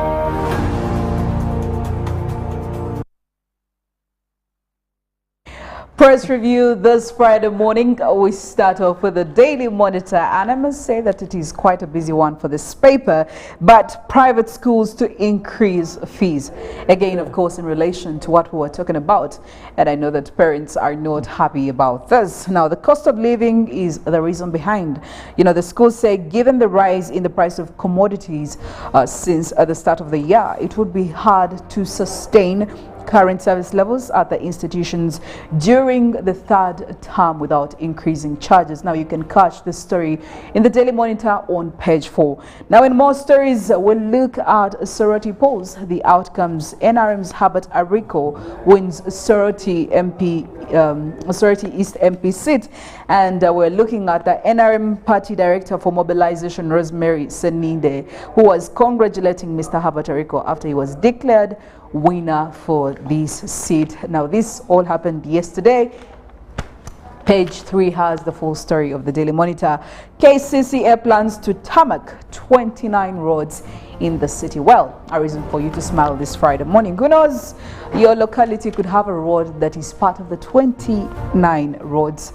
Press review this Friday morning. We start off with the Daily Monitor, and I must say that it is quite a busy one for this paper. But private schools to increase fees. Again, of course, in relation to what we were talking about, and I know that parents are not happy about this. Now, the cost of living is the reason behind. You know, the schools say given the rise in the price of commodities since the start of the year, it would be hard to sustain current service levels at the institutions during the third term without increasing charges. Now you can catch this story in the Daily Monitor on page 4. Now in more stories, we'll look at sorority polls, the outcomes. NRM's Herbert Ariko wins Sorority East MP seat, and we're looking at the NRM Party Director for Mobilization, Rosemary Seninde, who was congratulating Mr. Herbert Ariko after he was declared winner for this seat. Now this all happened yesterday. Page 3 has the full story of the Daily Monitor. KCCA plans to tarmac 29 roads in the city. Well, a reason for you to smile this Friday morning. Who knows, your locality could have a road that is part of the 29 roads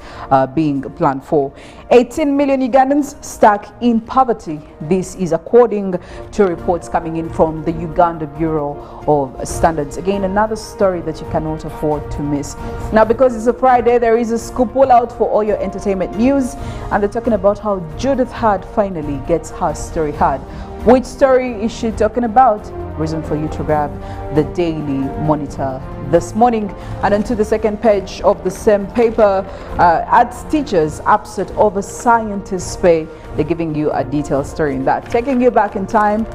being planned for. 18 million Ugandans stuck in poverty. This is according to reports coming in from the Uganda Bureau of Standards. Again, another story that you cannot afford to miss. Now, because it's a Friday, there is a scoop pull out for all your entertainment news, and they're talking about how Judith Hard finally gets her story heard. Which story is she talking about? Reason for you to grab the Daily Monitor this morning. And onto the second page of the same paper, arts teachers upset over scientists' pay. They're giving you a detailed story in that. Taking you back in time,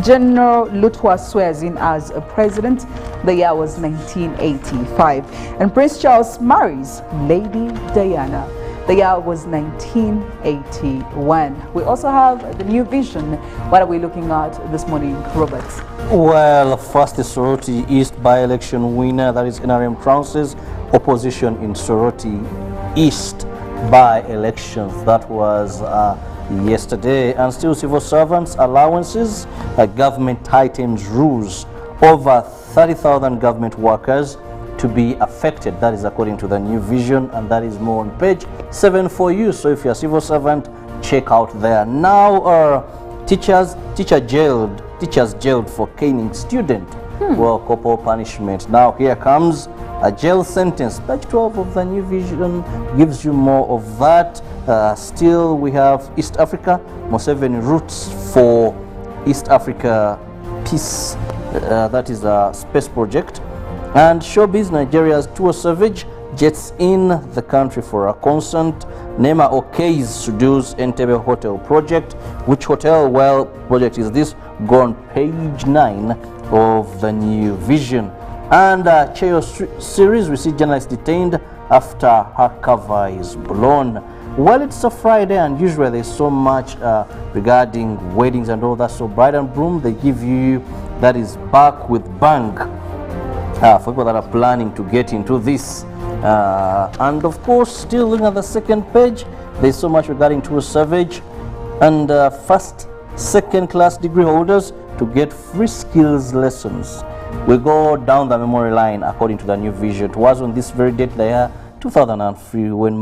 General Lutwa swears in as a president. The year was 1985. And Prince Charles marries Lady Diana. The year was 1981. We also have the new vision. What are we looking at this morning, Robert? Well, first the Sorority East by-election winner, that is NRM trounces opposition in Sorority East by-elections. That was yesterday. And still civil servants allowances, government tightens rules. Over 30,000 government workers to be affected. That is according to the new vision, and that is more on page 7 for you. So if you're a civil servant, check out there. Now, teachers jailed for caning student. Well, corporal punishment. Now here comes a jail sentence. Page 12 of the new vision gives you more of that. Still, we have East Africa. Museveni roots for East Africa peace. That is a space project. And showbiz, Nigeria's tour savage jets in the country for a concert. Nema okays Sudu's Entebbe Hotel project. Which hotel? Well, project is this. Go on page 9 of the new vision. And Cheyo series, we see journalists detained after her cover is blown. Well, it's a Friday, and usually there's so much regarding weddings and all that. So bride and groom, they give you that is back with bang. For people that are planning to get into this. And of course, still looking at the second page, there's so much regarding tour savage and first, second class degree holders to get free skills lessons. We go down the memory line according to the new vision. It was on this very date, the year 2003, when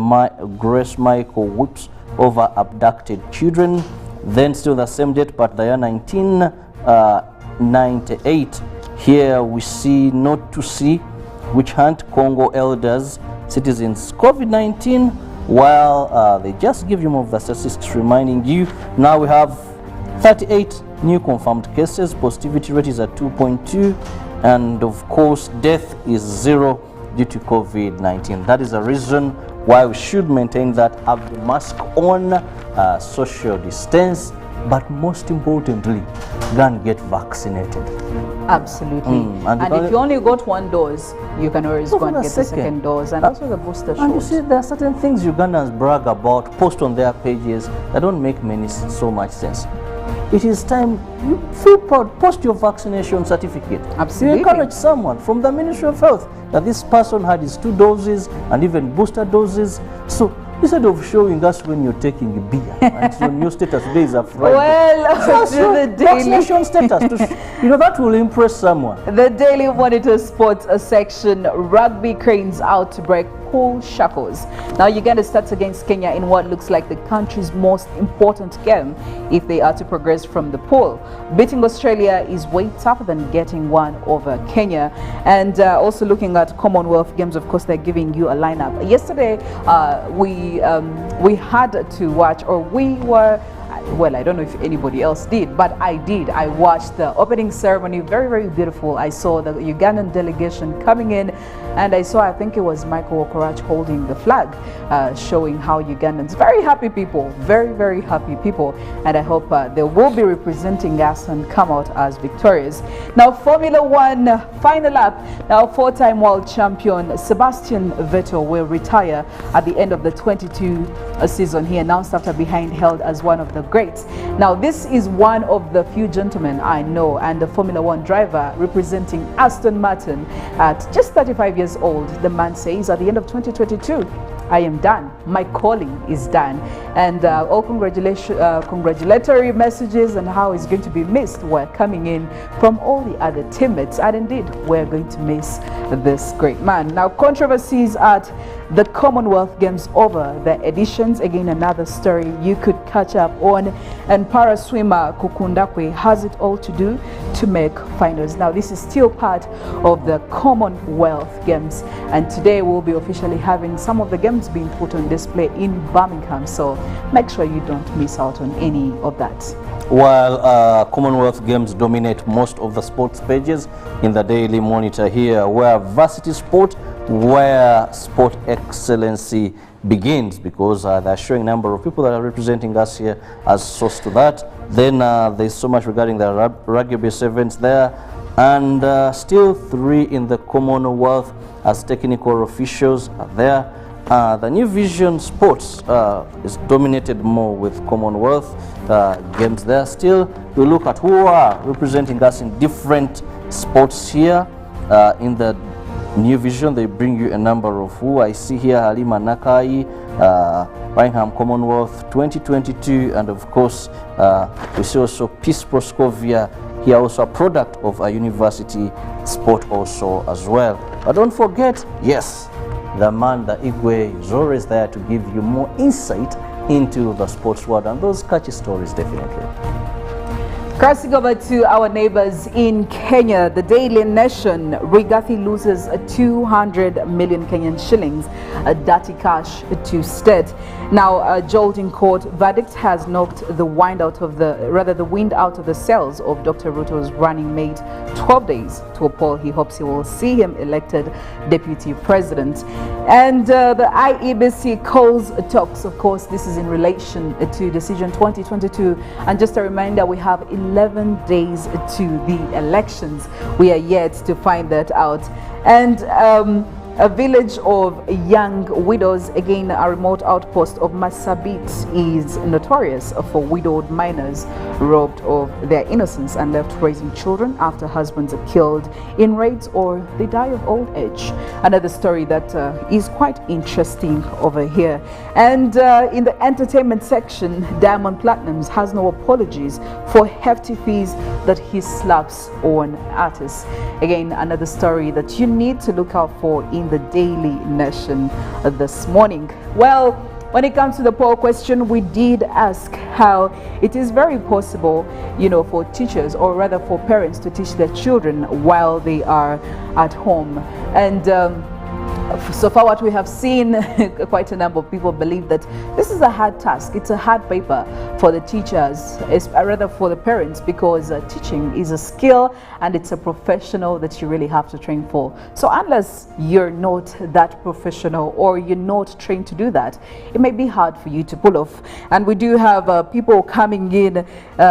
Grace Michael whips over abducted children. Then still the same date, but the year 1998. Here we see not to see witch hunt Congo elders, citizens COVID-19, while they just give you more of the statistics reminding you. Now we have 38 new confirmed cases, positivity rate is at 2.2, and of course death is 0 due to COVID-19. That is a reason why we should maintain that, have the mask on, social distance, but most importantly, go and get vaccinated. Absolutely. And if you only got one dose, you can always go and get the second dose, and also the booster shot. And you see, there are certain things Ugandans brag about, post on their pages, that don't make so much sense. It is time, you feel proud, post your vaccination certificate. Absolutely. You encourage someone from the Ministry of Health that this person had his 2 doses and even booster doses. So instead of showing us when you're taking a beer, and so your status today is a Friday. Well, the daily vaccination status, that will impress someone. The Daily Monitor Sports section, rugby cranes out to break pool shackles. Now Uganda starts against Kenya in what looks like the country's most important game if they are to progress from the pool. Beating Australia is way tougher than getting one over Kenya. And also looking at Commonwealth Games, of course, they're giving you a lineup. Yesterday, we had to watch, or we were, well, I don't know if anybody else did, but I did. I watched the opening ceremony, very, very beautiful. I saw the Ugandan delegation coming in, and I saw, I think it was Michael Okorach holding the flag, showing how Ugandans, very happy people, very, very happy people, and I hope they will be representing us and come out as victorious. Now, Formula One final lap. Now, 4-time world champion Sebastian Vettel will retire at the end of the 22 season. He announced after being hailed as one of the greats. Now, this is one of the few gentlemen I know, and the Formula One driver representing Aston Martin at just 35 years old. The man says, at the end of 2022, I am done. My calling is done. And all congratulatory messages and how he's going to be missed were coming in from all the other teammates. And indeed, we're going to miss this great man. Now, controversies at the Commonwealth Games over the editions. Again, another story you could catch up on. And para swimmer Kukundakwe has it all to do to make finals. Now, this is still part of the Commonwealth Games. And today we'll be officially having some of the games being put on display in Birmingham. So make sure you don't miss out on any of that. While Commonwealth Games dominate most of the sports pages in the Daily Monitor here, where varsity sport, where sport excellency begins, because they're showing a number of people that are representing us here as source to that. Then there's so much regarding the rugby events there, and still 3 in the Commonwealth as technical officials are there. The New Vision Sports is dominated more with Commonwealth games there. Still, we look at who are representing us in different sports here. In the New Vision, they bring you a number of who I see here: Halima Nakai, Birmingham Commonwealth 2022, and of course, we see also Peace Proscovia here, also a product of a university sport also as well. But don't forget, yes, the man, the Igwe, is always there to give you more insight into the sports world and those catchy stories, definitely. Crossing over to our neighbors in Kenya, the Daily Nation, Rigathi loses 200 million Kenyan shillings, dirty cash to state. Now, a jolting court verdict has knocked the wind out of the sails of Dr. Ruto's running mate 12 days to a poll. He hopes he will see him elected deputy president. And the IEBC calls talks. Of course, this is in relation to decision 2022. And just a reminder, we have 11 days to the elections. We are yet to find that out. And a village of young widows, again a remote outpost of Masabit, is notorious for widowed minors robbed of their innocence and left raising children after husbands are killed in raids or they die of old age. Another story that is quite interesting over here. And in the entertainment section, Diamond Platnumz has no apologies for hefty fees that he slaps on artists. Again, another story that you need to look out for in the Daily Nation this morning. Well, when it comes to the poll question, we did ask how it is very possible, for teachers, or rather for parents, to teach their children while they are at home. And so far what we have seen, quite a number of people believe that this is a hard task. It's a hard paper for the teachers, rather for the parents, because teaching is a skill and it's a professional that you really have to train for. So unless you're not that professional or you're not trained to do that, it may be hard for you to pull off. And we do have people coming in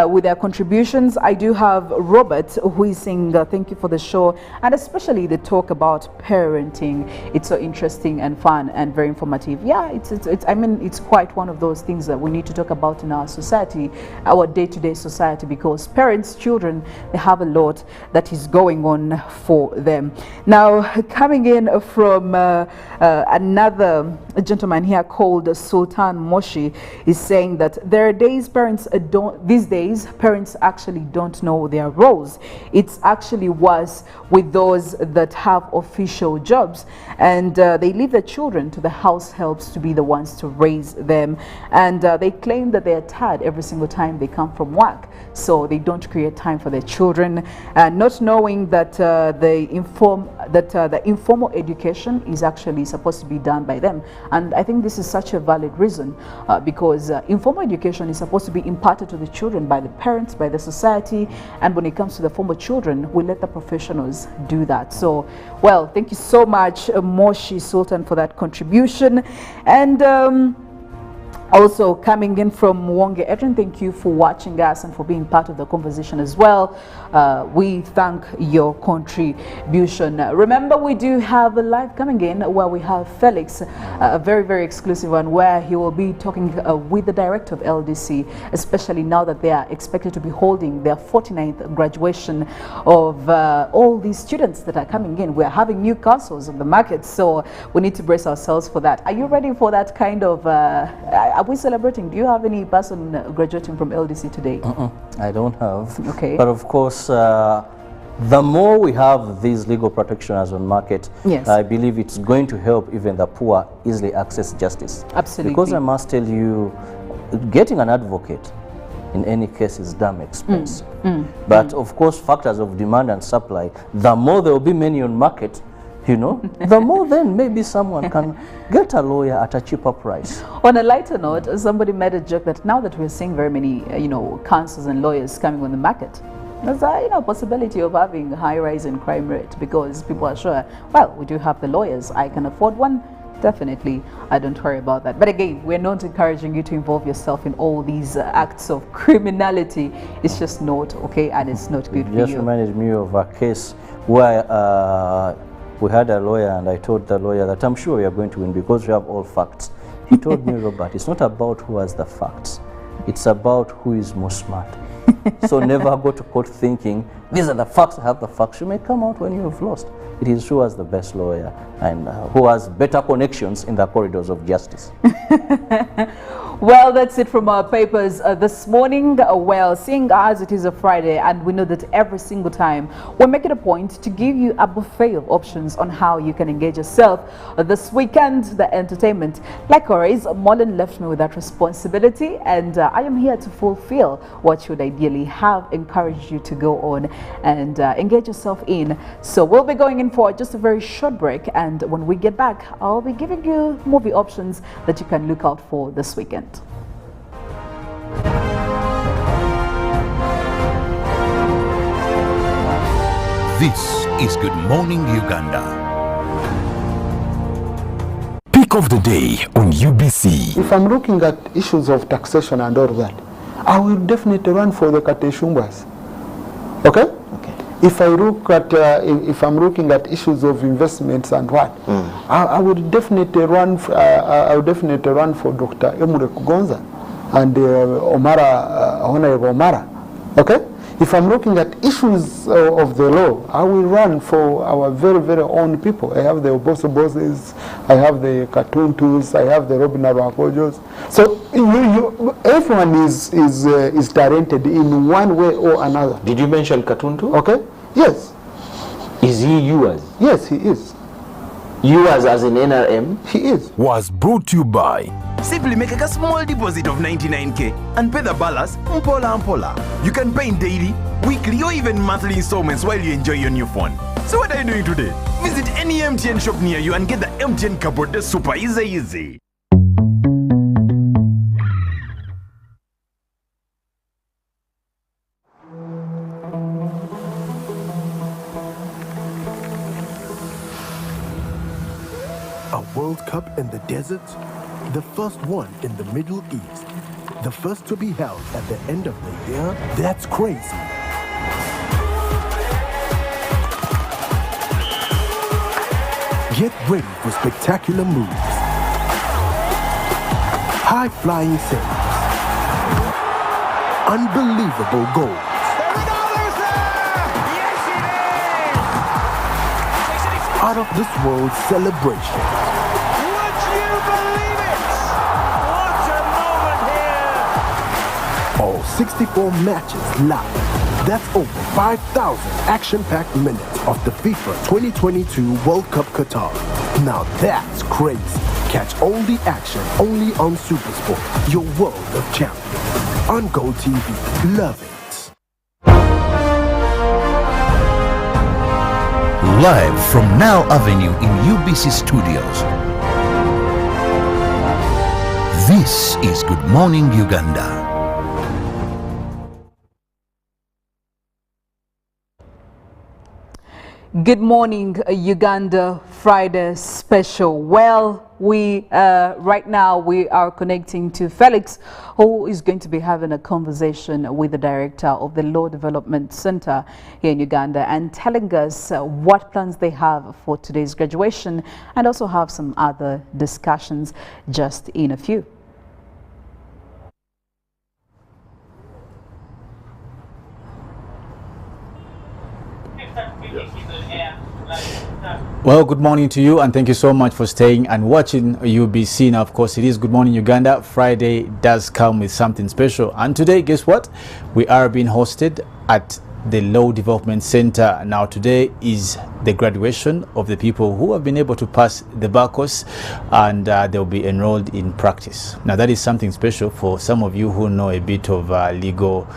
with their contributions. I do have Robert, who is saying thank you for the show, and especially the talk about parenting. It's so interesting and fun and very informative. Yeah, it's quite one of those things that we need to talk about in our society, our day-to-day society, because parents, children, they have a lot that is going on for them. Now, coming in from another gentleman here called Sultan Moshi is saying that there are days these days parents actually don't know their roles. It's actually worse with those that have official jobs, and they leave their children to the house helps to be the ones to raise them, and they claim that they are tired every single time they come from work, so they don't create time for their children, not knowing that the informal education is actually supposed to be done by them. And I think this is such a valid reason, because informal education is supposed to be imparted to the children by the parents, by the society, and when it comes to the formal children, we let the professionals do that. So, well, thank you so much, Moshi Sultan, for that contribution. And also coming in from Wonge Edrin, thank you for watching us and for being part of the conversation as well. We thank your contribution. Remember, we do have a live coming in where we have Felix, a very, very exclusive one, where he will be talking with the director of LDC, especially now that they are expected to be holding their 49th graduation of all these students that are coming in. We are having new councils on the market, so we need to brace ourselves for that. Are you ready for that kind of are we celebrating? Do you have any person graduating from LDC today? I don't have. Okay. But of course, the more we have these legal protectioners on market, yes, I believe it's going to help even the poor easily access justice. Absolutely. Because I must tell you, getting an advocate in any case is damn expensive. But of course, factors of demand and supply, the more there will be many on market, the more then maybe someone can get a lawyer at a cheaper price. On a lighter note, somebody made a joke that now that we're seeing very many, counsels and lawyers coming on the market, there's a possibility of having a high rise in crime rate, because people are sure, well, we do have the lawyers, I can afford one. Definitely, I don't worry about that. But again, we're not encouraging you to involve yourself in all these acts of criminality. It's just not okay, and it's not good for you. It just reminded me of a case where we had a lawyer, and I told the lawyer that I'm sure we are going to win because we have all facts. He told me, Robert, it's not about who has the facts. It's about who is more smart. So never go to court thinking, these are the facts, I have the facts. You may come out when you have lost. It is who has the best lawyer and who has better connections in the corridors of justice. Well, that's it from our papers this morning. Well, seeing as it is a Friday, and we know that every single time we make it a point to give you a buffet of options on how you can engage yourself this weekend, the entertainment. Like always, Mollen left me with that responsibility, and I am here to fulfill what should ideally have encouraged you to go on and engage yourself in. So we'll be going in for just a very short break, and when we get back, I'll be giving you movie options that you can look out for this weekend. This is Good Morning Uganda. Pick of the day on UBC. If I'm looking at issues of taxation and all that, I will definitely run for the Kateshumbas. Okay? If I look at, if I'm looking at issues of investments and what, I would definitely run. I would definitely run for Dr. Emure Kugonza and Honorable Omara. Okay. If I'm looking at issues of the law, I will run for our very, very own people. I have the Oboso Bosses, I have the Katuntus, I have the Robin Arapojos. So everyone is talented in one way or another. Did you mention Katuntu? Okay. Yes. Is he yours? Yes, he is. Yours as in NRM? He is. Was brought to you by. Simply make a small deposit of 99k and pay the balance mpola. You can pay in daily, weekly or even monthly installments while you enjoy your new phone. So what are you doing today? Visit any MTN shop near you and get the MTN cupboard super easy. A World Cup in the desert? The first one in the Middle East. The first to be held at the end of the year? That's crazy. Get ready for spectacular moves. High-flying saves. Unbelievable goals. Out of this world celebration. Would you believe it? What a moment here! All 64 matches live. That's over 5,000 action-packed minutes of the FIFA 2022 World Cup Qatar. Now that's crazy. Catch all the action only on SuperSport, your world of champions. On Gold TV. Love it. Live from Now Avenue in UBC Studios. This is Good Morning Uganda. Good morning, Uganda Friday special. Well, right now we are connecting to Felix, who is going to be having a conversation with the director of the Law Development Center here in Uganda and telling us what plans they have for today's graduation, and also have some other discussions just in a few. Well, good morning to you, and thank you so much for staying and watching UBC. Now, of course, it is Good Morning Uganda. Friday does come with something special, and today, guess what? We are being hosted at the Law Development Center. Now, today is the graduation of the people who have been able to pass the bar course, and they'll be enrolled in practice. Now, that is something special for some of you who know a bit of legal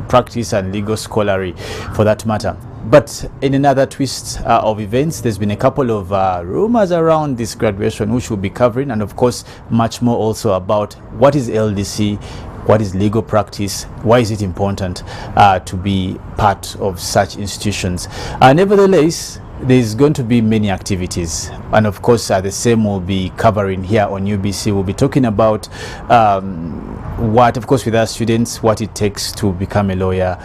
practice and legal scholarly, for that matter. But in another twist of events, there's been a couple of rumors around this graduation which we'll be covering, and of course much more also about what is LDC, what is legal practice, why is it important to be part of such institutions. Nevertheless, there's going to be many activities, and of course the same will be covering here on UBC. We'll be talking about what, of course, with our students, what it takes to become a lawyer,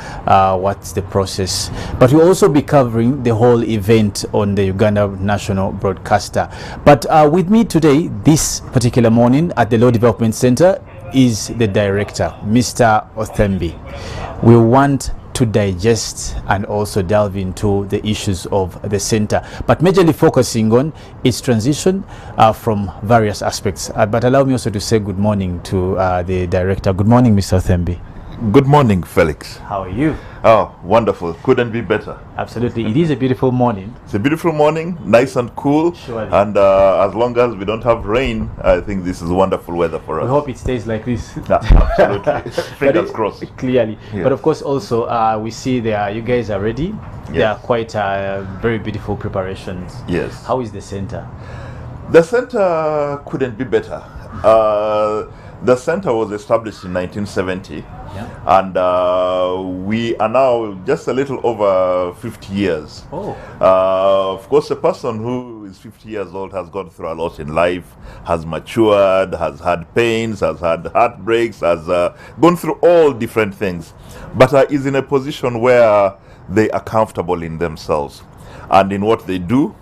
what's the process, but we'll also be covering the whole event on the Uganda National Broadcaster. But with me today, this particular morning at the Law Development Center, is the director, Mr. Othembi. We want to digest and also delve into the issues of the center, but majorly focusing on its transition from various aspects. But allow me also to say good morning to the director. Good morning, Mr. Othembi. Good morning, Felix. How are you? Oh, wonderful. Couldn't be better. Absolutely. It is a beautiful morning. It's a beautiful morning, nice and cool. Surely. And as long as we don't have rain, I think this is wonderful weather for us. We hope it stays like this. Absolutely. Fingers crossed. Clearly. Yeah. But of course, also, we see there you guys are ready. Yes. They are quite very beautiful preparations. Yes. How is the center? The center couldn't be better. The center was established in 1970, and we are now just a little over 50 years. Oh. Of course, a person who is 50 years old has gone through a lot in life, has matured, has had pains, has had heartbreaks, has gone through all different things, but is in a position where they are comfortable in themselves and in what they do,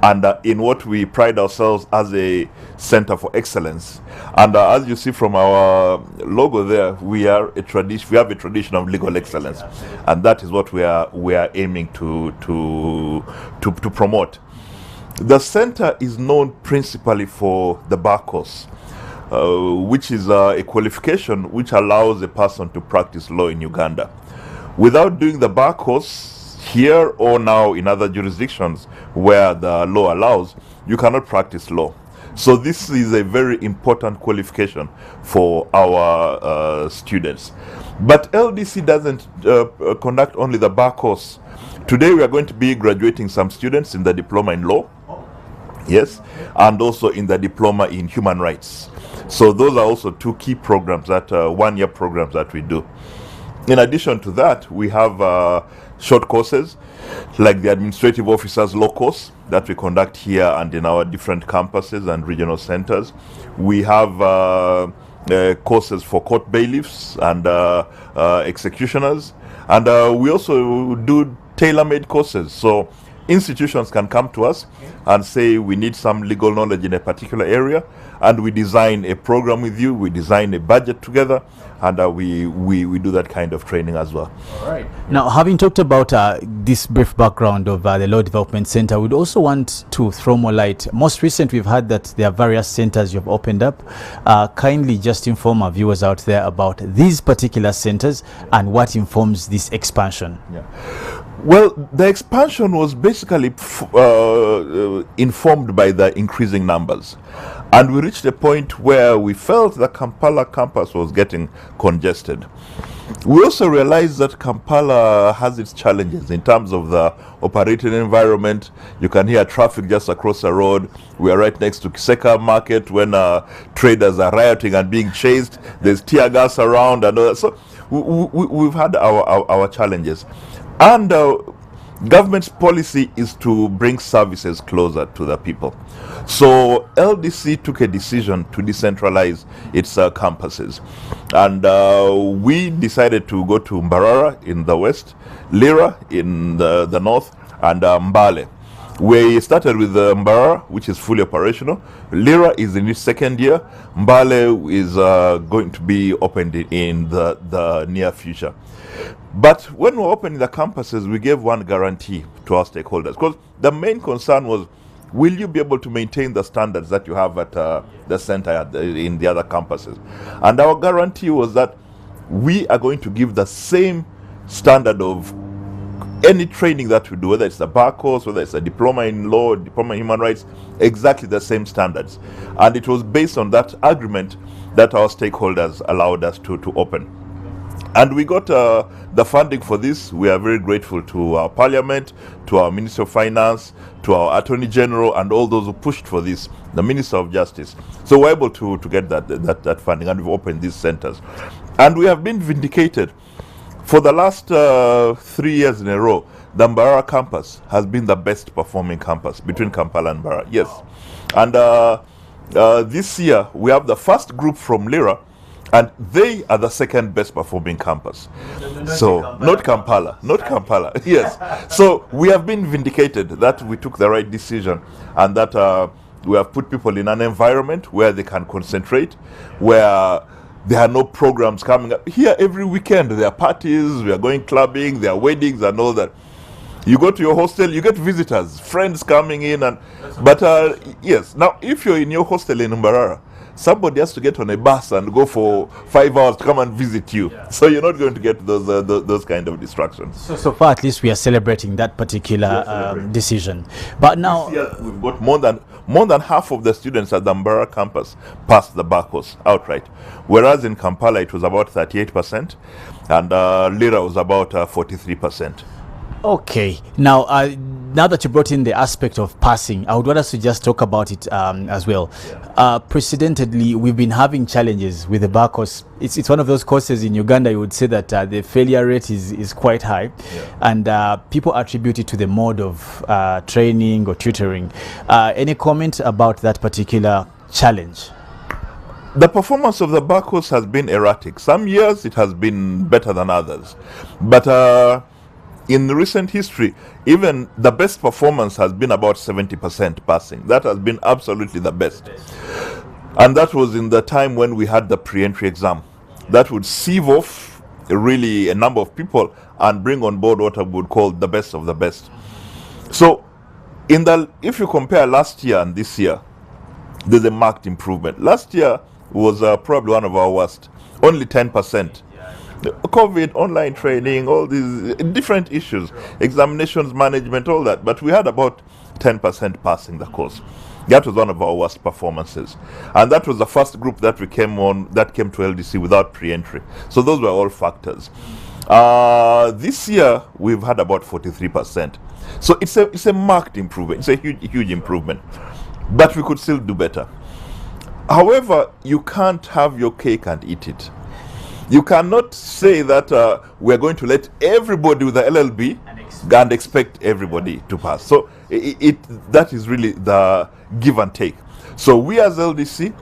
and in what we pride ourselves as a center for excellence. And as you see from our logo there, we have a tradition of legal excellence, and that is what we are aiming to promote. The center is known principally for the bar course, which is a qualification which allows a person to practice law in Uganda. Without doing the bar course, here or now in other jurisdictions where the law allows, you cannot practice law. So this is a very important qualification for our students. But LDC doesn't conduct only the bar course. Today we are going to be graduating some students in the diploma in law, yes, and also in the diploma in human rights. So those are also two key programs, that one-year programs that we do. In addition to that, we have short courses like the administrative officers law course that we conduct here and in our different campuses and regional centers. We have courses for court bailiffs and executioners, and we also do tailor-made courses. So institutions can come to us and say we need some legal knowledge in a particular area, and we design a program with you, we design a budget together, and we do that kind of training as well. All right. Now, having talked about this brief background of the Law Development Center, we'd also want to throw more light. Most recent, we've heard that there are various centers you've opened up. Kindly just inform our viewers out there about these particular centers and what informs this expansion. Yeah. Well, the expansion was basically informed by the increasing numbers. And we reached a point where we felt the Kampala campus was getting congested. We also realized that Kampala has its challenges in terms of the operating environment. You can hear traffic just across the road. We are right next to Kiseka Market when traders are rioting and being chased. There's tear gas around and all that. So we've had our challenges. And government's policy is to bring services closer to the people. So LDC took a decision to decentralize its campuses. And we decided to go to Mbarara in the west, Lira in the north, and Mbale. We started with Mbarara, which is fully operational. Lira is in its second year. Mbale is going to be opened in the near future. But when we were opening the campuses, we gave one guarantee to our stakeholders, because the main concern was, will you be able to maintain the standards that you have at the center in the other campuses? And our guarantee was that we are going to give the same standard of any training that we do, whether it's a bar course, whether it's a diploma in law, diploma in human rights, exactly the same standards. And it was based on that agreement that our stakeholders allowed us to open. And we got the funding for this. We are very grateful to our Parliament, to our Minister of Finance, to our Attorney General, and all those who pushed for this, the Minister of Justice. So we're able to get that funding, and we've opened these centers. And we have been vindicated For the last 3 years in a row, the Mbarara campus has been the best performing campus between Kampala and Mbarara. Yes. And this year, we have the first group from Lira, and they are the second best performing campus. So, not Kampala, yes. So, we have been vindicated that we took the right decision, and that we have put people in an environment where they can concentrate, where there are no programs coming up. Here, every weekend, there are parties, we are going clubbing, there are weddings and all that. You go to your hostel, you get visitors, friends coming in, but yes. Now, if you're in your hostel in Mbarara, somebody has to get on a bus and go for 5 hours to come and visit you. So you're not going to get those kind of distractions. So far, at least we are celebrating that particular decision. But now this year, we've got more than half of the students at the Mbarara campus passed the BACOS outright, whereas in Kampala it was about 38%, and Lira was about 43%. Okay, now now that you brought in the aspect of passing, I would want us to just talk about it as well. Precedentedly, we've been having challenges with the BACOS. It's one of those courses in Uganda, you would say that the failure rate is quite high, and people attribute it to the mode of training or tutoring. Any comment about that particular challenge? The performance of the BACOS has been erratic. Some years it has been better than others, but in recent history, even the best performance has been about 70% passing. That has been absolutely the best. And that was in the time when we had the pre-entry exam. That would sieve off really a number of people and bring on board what I would call the best of the best. So, if you compare last year and this year, there's a marked improvement. Last year was probably one of our worst, only 10%. COVID, online training, all these different issues, examinations management, all that. But we had about 10% passing the course. That was one of our worst performances. And that was the first group that we came on, that came to LDC without pre-entry. So those were all factors. This year, we've had about 43%. So it's a marked improvement. It's a huge improvement. But we could still do better. However, you can't have your cake and eat it. You cannot say that we're going to let everybody with the LLB and expect everybody to pass. So that is really the give and take. So we as LDC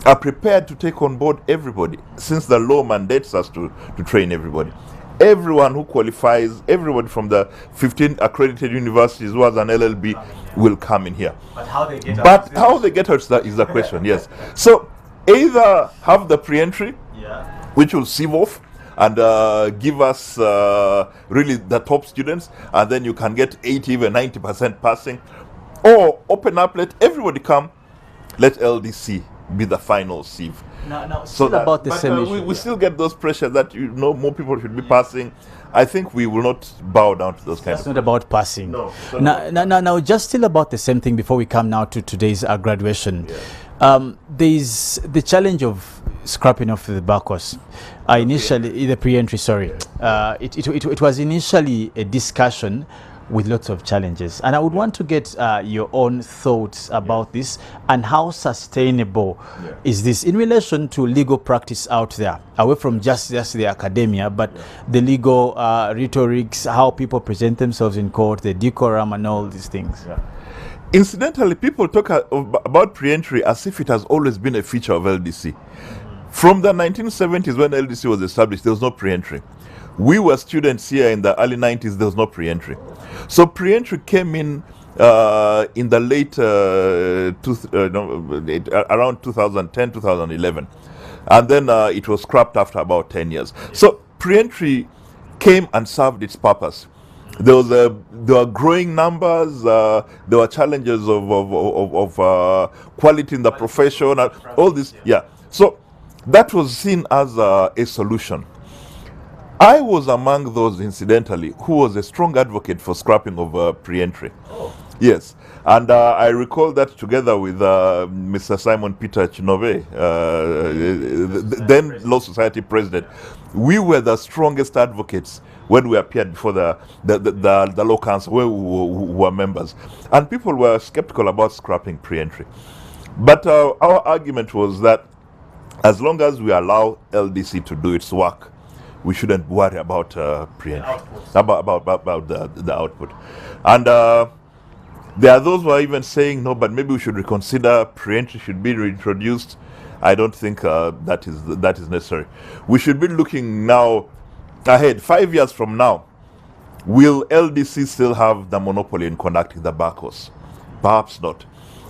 are prepared to take on board everybody, since the law mandates us to train everybody. Everyone who qualifies, everybody from the 15 accredited universities who has an LLB will come in here. But how they get out is the question, yes. So either have the pre-entry, which will sieve off and give us really the top students, and then you can get 80, even 90% passing, or open up, let everybody come, let LDC be the final sieve. Now still about the same issue. We still get those pressures that more people should be passing. I think we will not bow down to those kinds of. It's not about passing. No. Now, just still about the same thing before we come now to today's graduation. There's the challenge of scrapping off the BACOS. Initially, the pre-entry, sorry. It was initially a discussion with lots of challenges. And I would want to get your own thoughts about this and how sustainable is this in relation to legal practice out there, away from just the academia, but the legal rhetorics, how people present themselves in court, the decorum and all these things. Incidentally, people talk about pre-entry as if it has always been a feature of LDC. From the 1970s, when LDC was established, there was no pre-entry. We were students here in the early 90s, there was no pre-entry. So pre-entry came in the late, around 2010, 2011. And then it was scrapped after about 10 years. So pre-entry came and served its purpose. There were growing numbers, there were challenges of quality in the profession, all this, So that was seen as a solution. I was among those, incidentally, who was a strong advocate for scrapping of pre-entry. Yes, and I recall that together with Mr. Simon Peter Chinove, then Law Society president, we were the strongest advocates when we appeared before the Law Council, where we were members. And people were skeptical about scrapping pre-entry. But our argument was that as long as we allow LDC to do its work, we shouldn't worry about pre-entry, about the output. And there are those who are even saying, no, but maybe we should reconsider pre-entry should be reintroduced. I don't think that is necessary. We should be looking now ahead, 5 years from now. Will LDC still have the monopoly in conducting the bar course? Perhaps not.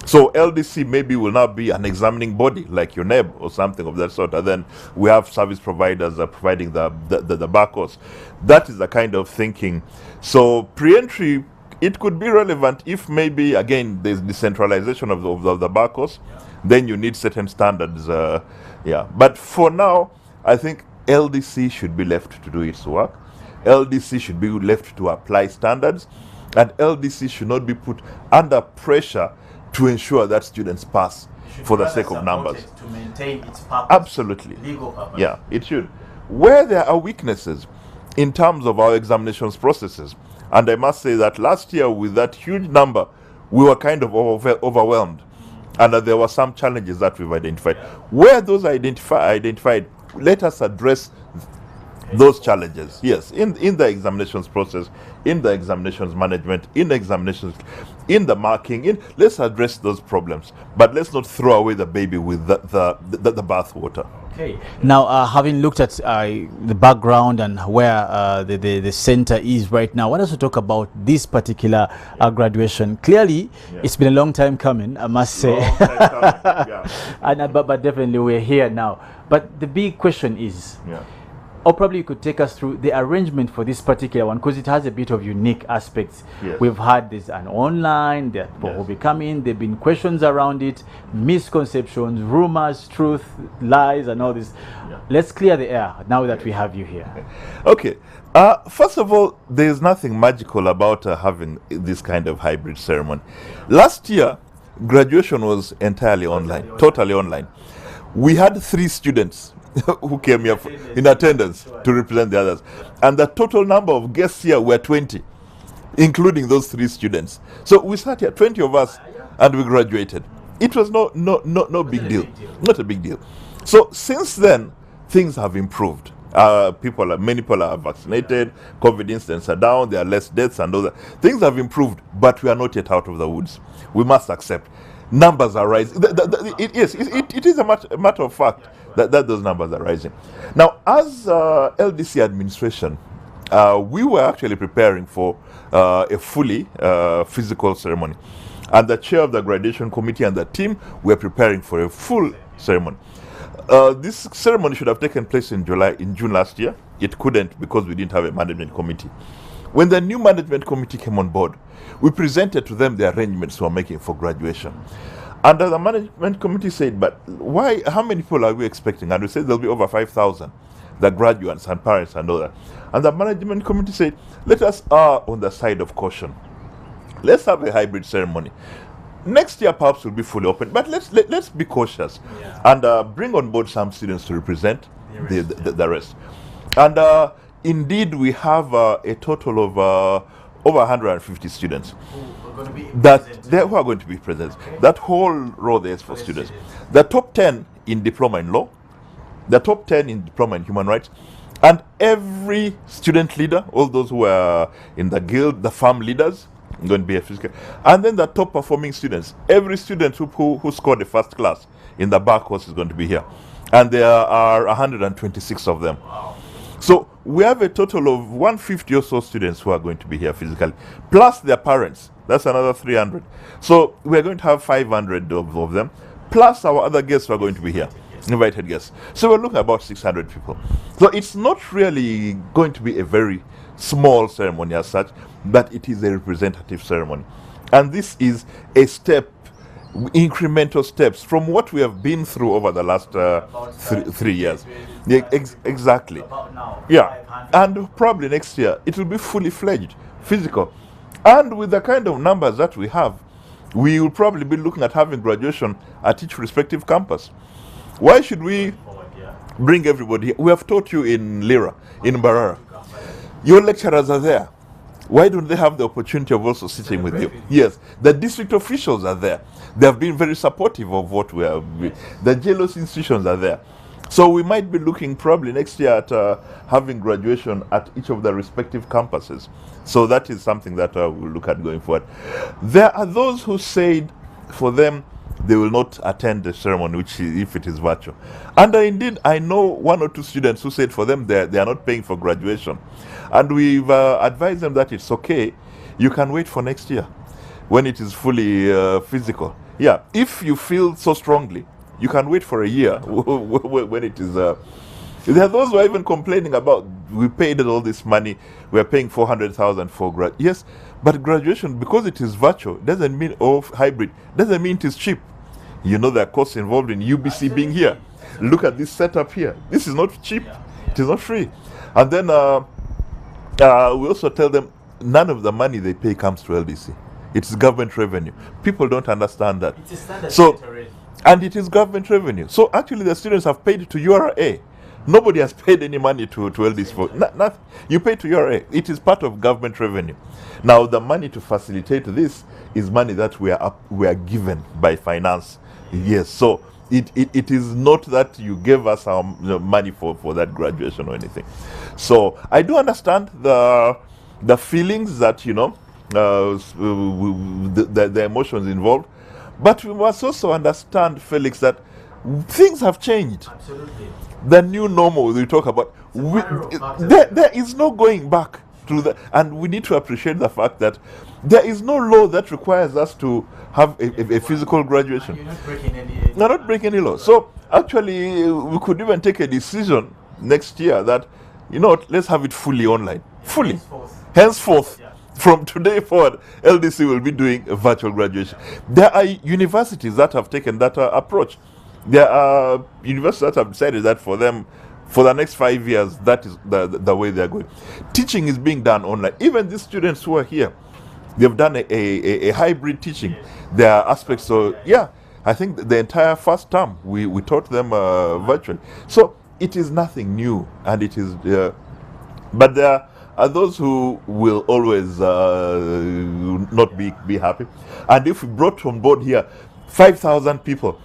So LDC maybe will now be an examining body like UNEB or something of that sort, and then we have service providers providing the bar course. That is the kind of thinking. So pre-entry, it could be relevant if maybe, again, there's decentralization of the bar course. Then you need certain standards. But for now, I think LDC should be left to do its work. LDC should be left to apply standards, and LDC should not be put under pressure to ensure that students pass for the sake of numbers. To maintain its purpose. Absolutely. Legal purpose. Yeah, it should. Where there are weaknesses in terms of our examinations processes, and I must say that last year with that huge number, we were kind of overwhelmed, and there were some challenges that we've identified. Where those are identified, let us address those challenges. Yes, in the examinations process, in the examinations management, in the examinations, in the marking, let's address those problems, but let's not throw away the baby with the bathwater. Okay. Now, having looked at the background and where the center is right now, I want us to talk about this particular graduation. Clearly, it's been a long time coming, I must say. But definitely we're here now. But the big question is, or probably you could take us through the arrangement for this particular one, because it has a bit of unique aspects. Yes. We've had this an online, that will be coming, there have been questions around it, misconceptions, rumors, truth, lies, and all this. Let's clear the air now that we have you here. Okay. First of all, there's nothing magical about having this kind of hybrid ceremony. Last year, graduation was entirely online, totally online. We had 3 students who came here in attendance to represent the others, and the total number of guests here were 20, including those 3 students. So we sat here, 20 of us, and we graduated. It was no big deal, not a big deal. So since then, things have improved. Many people are vaccinated, COVID incidents are down, there are less deaths and all that. Things have improved, but we are not yet out of the woods. We must accept. Numbers are rising. It is a matter of fact that those numbers are rising. Now, as LDC administration, we were actually preparing for a fully physical ceremony. And the chair of the graduation committee and the team were preparing for a full ceremony. This ceremony should have taken place in June last year. It couldn't because we didn't have a management committee. When the new management committee came on board, we presented to them the arrangements we were making for graduation. And the management committee said, but why, how many people are we expecting? And we said there'll be over 5,000, the graduates and parents and all that. And the management committee said, let us err on the side of caution. Let's have a hybrid ceremony. Next year perhaps will be fully open, but let's be cautious and bring on board some students to represent the rest. And indeed, we have a total of over 150 students who are going to be present. Okay. That whole row there is for students. The top 10 in diploma in law, the top 10 in diploma in human rights, and every student leader, all those who are in the guild, the farm leaders, going to be a physical, and then the top performing students. Every student who scored the first class in the bar course is going to be here, and there are 126 of them. So we have a total of 150 or so students who are going to be here physically, plus their parents. That's another 300. So we're going to have 500 of them, plus our other guests who are going to be here, invited guests. So we're looking at about 600 people. So it's not really going to be a very small ceremony as such, but it is a representative ceremony. And this is a step, incremental steps from what we have been through over the last 3 years. Yeah, exactly. Yeah, and probably next year it will be fully fledged, physical. And with the kind of numbers that we have, we will probably be looking at having graduation at each respective campus. Why should we bring everybody here? We have taught you in Lira, in Mbarara. Your lecturers are there. Why don't they have the opportunity of also sitting with you? Yes, the district officials are there. They have been very supportive of what we have. The jealous institutions are there. So we might be looking probably next year at having graduation at each of the respective campuses. So that is something that we'll look at going forward. There are those who said for them they will not attend the ceremony, which if it is virtual. And indeed, I know 1 or 2 students who said for them they are not paying for graduation. And we've advised them that it's okay, you can wait for next year when it is fully physical. Yeah, if you feel so strongly, you can wait for a year when it is... there are those who are even complaining about, we paid all this money, we're paying 400,000 for grad. Yes, but graduation, because it is virtual, doesn't mean, or hybrid, doesn't mean it is cheap. You know, there are costs involved in UBC being here. Look at this setup here. This is not cheap. It is not free. And then we also tell them none of the money they pay comes to LDC. It's government revenue. People don't understand that. It's a standard so, and it is government revenue. So actually the students have paid to URA. Nobody has paid any money to LDC for nothing. You pay to URA. It is part of government revenue. Now the money to facilitate this is money that we are given by finance. Yes, so it is not that you gave us our money for that graduation or anything. So I do understand the feelings that, you know, the emotions involved, but we must also understand, Felix, that things have changed. Absolutely. The new normal we talk about, there is no going back to that, and we need to appreciate the fact that there is no law that requires us to have a physical graduation. You're not breaking any We're not breaking any law. So actually, we could even take a decision next year that, you know, let's have it fully online. Fully. Henceforth. From today forward, LDC will be doing a virtual graduation. There are universities that have taken that approach. There are universities that have decided that for them, for the next 5 years, that is the way they are going. Teaching is being done online. Even these students who are here, they've done a hybrid teaching. There are aspects, so yeah, I think the entire first term, we taught them virtually. So it is nothing new, and it is, but there are those who will always not be happy. And if we brought on board here 5,000 people,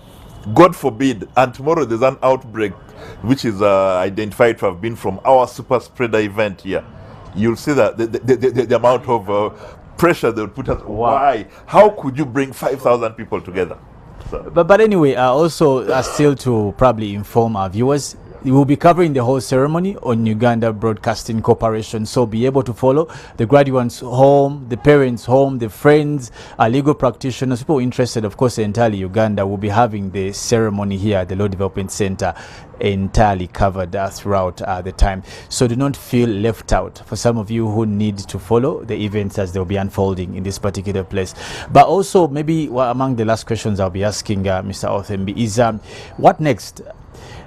God forbid, and tomorrow there's an outbreak which is identified to have been from our super spreader event here, you'll see that the amount of pressure they would put us. Wow. Why? How could you bring 5,000 people together? So. But anyway, also still to probably inform our viewers, we will be covering the whole ceremony on Uganda Broadcasting Corporation, so be able to follow the graduates home, the parents home, the friends, legal practitioners, people interested, of course, entirely Uganda will be having the ceremony here at the Law Development Center, entirely covered throughout the time. So do not feel left out for some of you who need to follow the events as they'll be unfolding in this particular place. But also, maybe among the last questions I'll be asking Mr. Othembi is what next?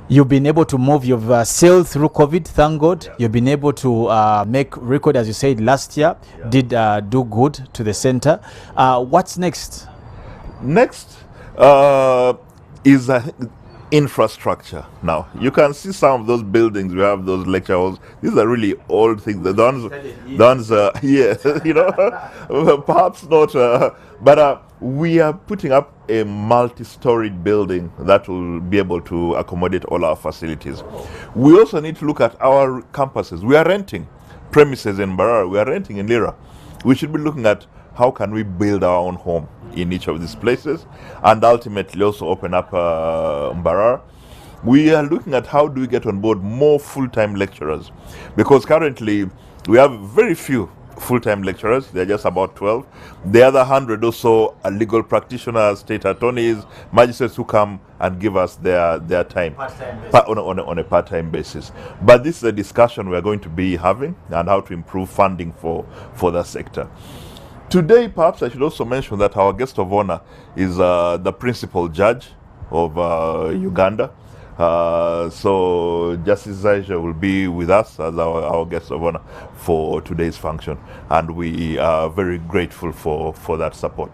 You've been able to move, you've sailed through COVID, thank God. You've been able to make record, as you said, last year, did do good to the center. What's next? Next is infrastructure. Now, you can see some of those buildings, we have those lecture halls. These are really old things. The ones, yeah, you know, perhaps not, but we are putting up a multi-storied building that will be able to accommodate all our facilities. We also need to look at our campuses. We are renting premises in Mbarara, we are renting in Lira. We should be looking at how can we build our own home in each of these places, and ultimately also open up Mbarara. We are looking at how do we get on board more full-time lecturers, because currently we have very few full-time lecturers. They're just about 12. The other 100 or so are legal practitioners, state attorneys, magistrates who come and give us their time on a part-time basis. But this is a discussion we're going to be having, and how to improve funding for the sector. Today, perhaps I should also mention that our guest of honor is the principal judge of Uganda. So Justice Zaija will be with us as our guest of honor for today's function, and we are very grateful for that support.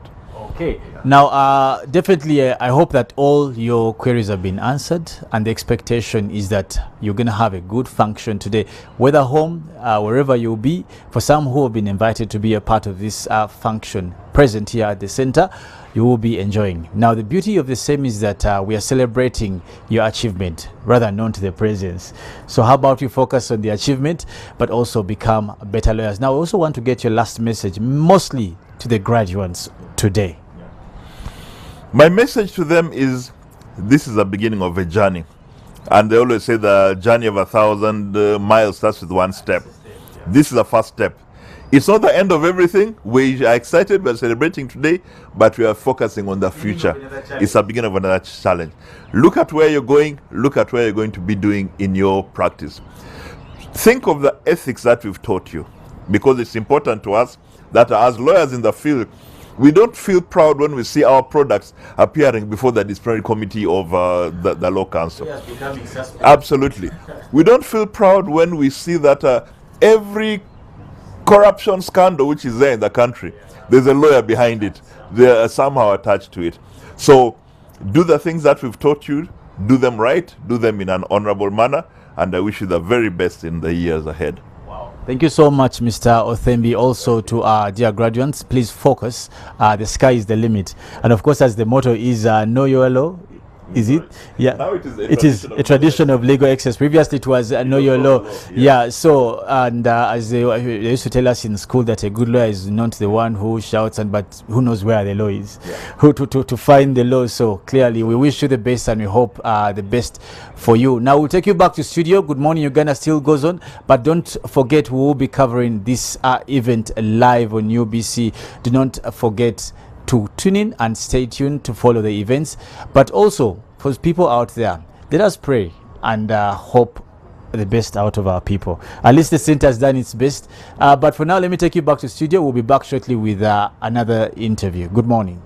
Okay. Now, definitely, I hope that all your queries have been answered, and the expectation is that you're going to have a good function today, whether home, wherever you'll be. For some who have been invited to be a part of this function present here at the center, you will be enjoying. Now, the beauty of the same is that we are celebrating your achievement rather than known to the presence. So how about you focus on the achievement, but also become better lawyers? Now, I also want to get your last message, mostly to the graduates today. My message to them is, this is the beginning of a journey. And they always say the journey of 1,000 miles starts with one step. This is the first step. It's not the end of everything. We are excited, we're celebrating today, but we are focusing on the future. It's the beginning of another challenge. Look at where you're going, look at where you're going to be doing in your practice. Think of the ethics that we've taught you, because it's important to us that as lawyers in the field, we don't feel proud when we see our products appearing before the disciplinary committee of the law council. Absolutely. We don't feel proud when we see that every corruption scandal which is there in the country, there's a lawyer behind it. They are somehow attached to it. So do the things that we've taught you, do them right, do them in an honorable manner, and I wish you the very best in the years ahead. Thank you so much, Mr. Othembi. Also to our dear graduates, please focus. The sky is the limit. And of course, as the motto is, know your law. Is it? Yeah. Now it is a tradition of legal excess. Previously, it was know your law. Yeah. So, and as they used to tell us in school, that a good lawyer is not the one who shouts, but who knows where the law is, who to find the law. So clearly, we wish you the best, and we hope the best for you. Now we'll take you back to studio. Good Morning Uganda still goes on, but don't forget we will be covering this event live on UBC. Do not forget to tune in and stay tuned to follow the events. But also, for people out there, let us pray and hope the best out of our people. At least the center has done its best. But for now, let me take you back to studio. We'll be back shortly with another interview. Good morning.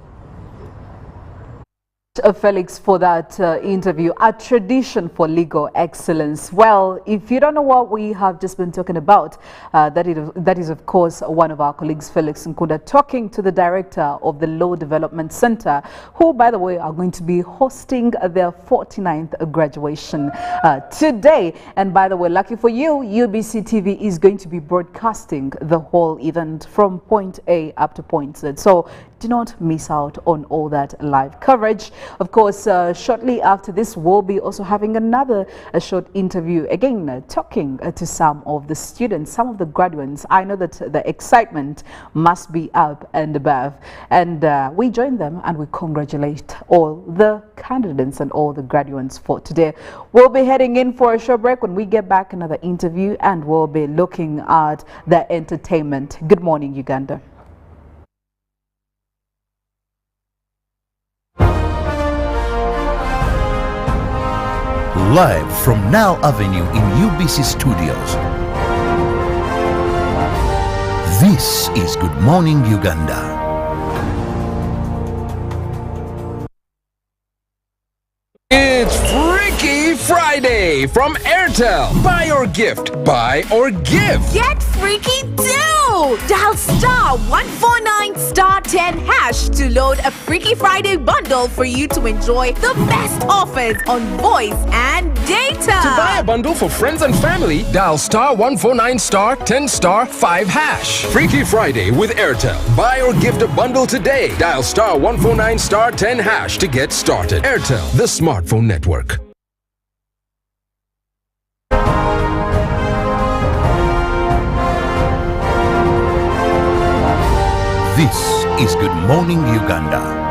Felix, for that interview, a tradition for legal excellence. Well, if you don't know what we have just been talking about, that is of course one of our colleagues, Felix Nkunda, talking to the director of the Law Development Center, who, by the way, are going to be hosting their 49th graduation today. And by the way, lucky for you, UBC TV is going to be broadcasting the whole event from point A up to point Z. So do not miss out on all that live coverage. Of course, shortly after this, we'll be also having another short interview, again, talking to some of the students, some of the graduates. I know that the excitement must be up and above. And we join them and we congratulate all the candidates and all the graduates for today. We'll be heading in for a short break. When we get back, another interview, and we'll be looking at the entertainment. Good morning, Uganda. Live from Now Avenue in UBC Studios. This is Good Morning Uganda. It's Freaky Friday from Airtel. Buy or gift. Buy or give. Get freaky too! Dial star 149 star 10 hash to load a Freaky Friday bundle for you to enjoy the best offers on voice and data. To buy a bundle for friends and family, dial star 149 star 10 star 5 hash. Freaky Friday with Airtel. Buy or gift a bundle today. Dial star 149 star 10 hash to get started. Airtel, the smartphone network. This is Good Morning Uganda.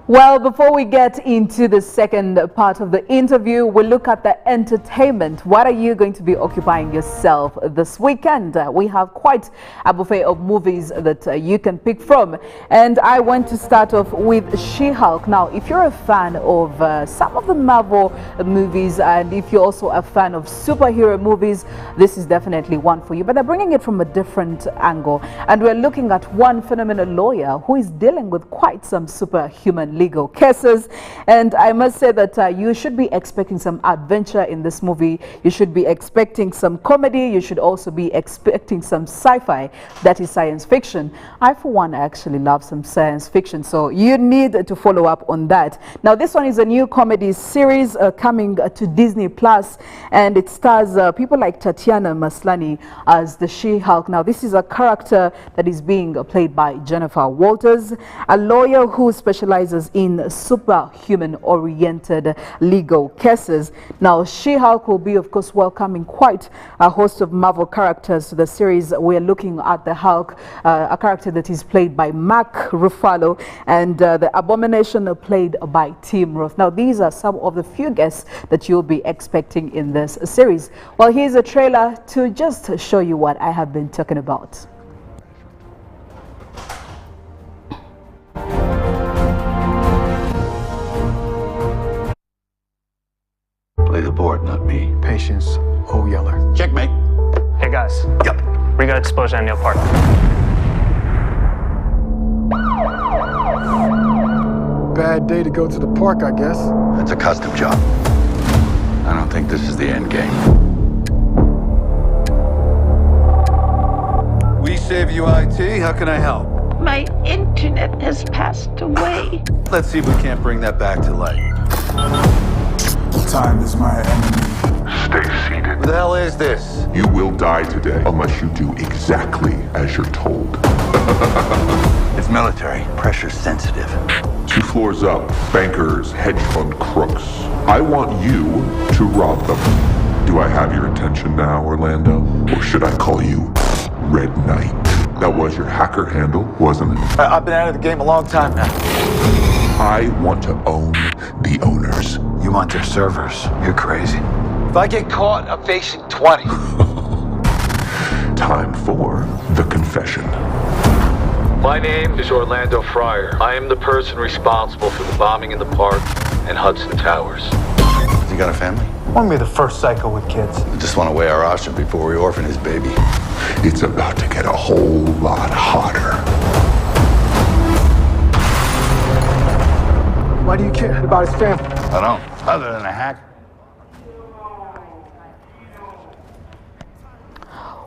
Well, before we get into the second part of the interview, we'll look at the entertainment. What are you going to be occupying yourself this weekend? We have quite a buffet of movies that you can pick from. And I want to start off with She-Hulk. Now, if you're a fan of some of the Marvel movies, and if you're also a fan of superhero movies, this is definitely one for you. But they're bringing it from a different angle. And we're looking at one phenomenal lawyer who is dealing with quite some superhuman legal cases. And I must say that you should be expecting some adventure in this movie. You should be expecting some comedy. You should also be expecting some sci-fi, that is science fiction. I, for one, actually love some science fiction, so you need to follow up on that. Now, this one is a new comedy series coming to Disney Plus, and it stars people like Tatiana Maslany as the She-Hulk. Now, this is a character that is being played by Jennifer Walters, a lawyer who specializes in superhuman-oriented legal cases. Now, She-Hulk will be, of course, welcoming quite a host of Marvel characters to the series. We're looking at the Hulk, a character that is played by Mark Ruffalo, and the Abomination played by Tim Roth. Now, these are some of the few guests that you'll be expecting in this series. Well, here's a trailer to just show you what I have been talking about. Play the board, not me. Patience. Oh, Yeller. Checkmate. Hey guys. Yep. We got explosion in your park. Bad day to go to the park, I guess. That's a custom job. I don't think this is the end game. We save you IT. How can I help? My internet has passed away. Let's see if we can't bring that back to life. Time is my enemy. Stay seated. What the hell is this? You will die today unless you do exactly as you're told. It's military. Pressure sensitive. 2 floors up, bankers, hedge fund crooks. I want you to rob them. Do I have your attention now, Orlando? Or should I call you Red Knight? That was your hacker handle, wasn't it? I've been out of the game a long time now. I want to own the owners. You want their servers? You're crazy. If I get caught, I'm facing 20. Time for the confession. My name is Orlando Fryer. I am the person responsible for the bombing in the park and Hudson Towers. You got a family? Won't be the first psycho with kids. I just want to weigh our options before we orphan his baby. It's about to get a whole lot hotter. Why do you care about his family? I don't, other than a hacker.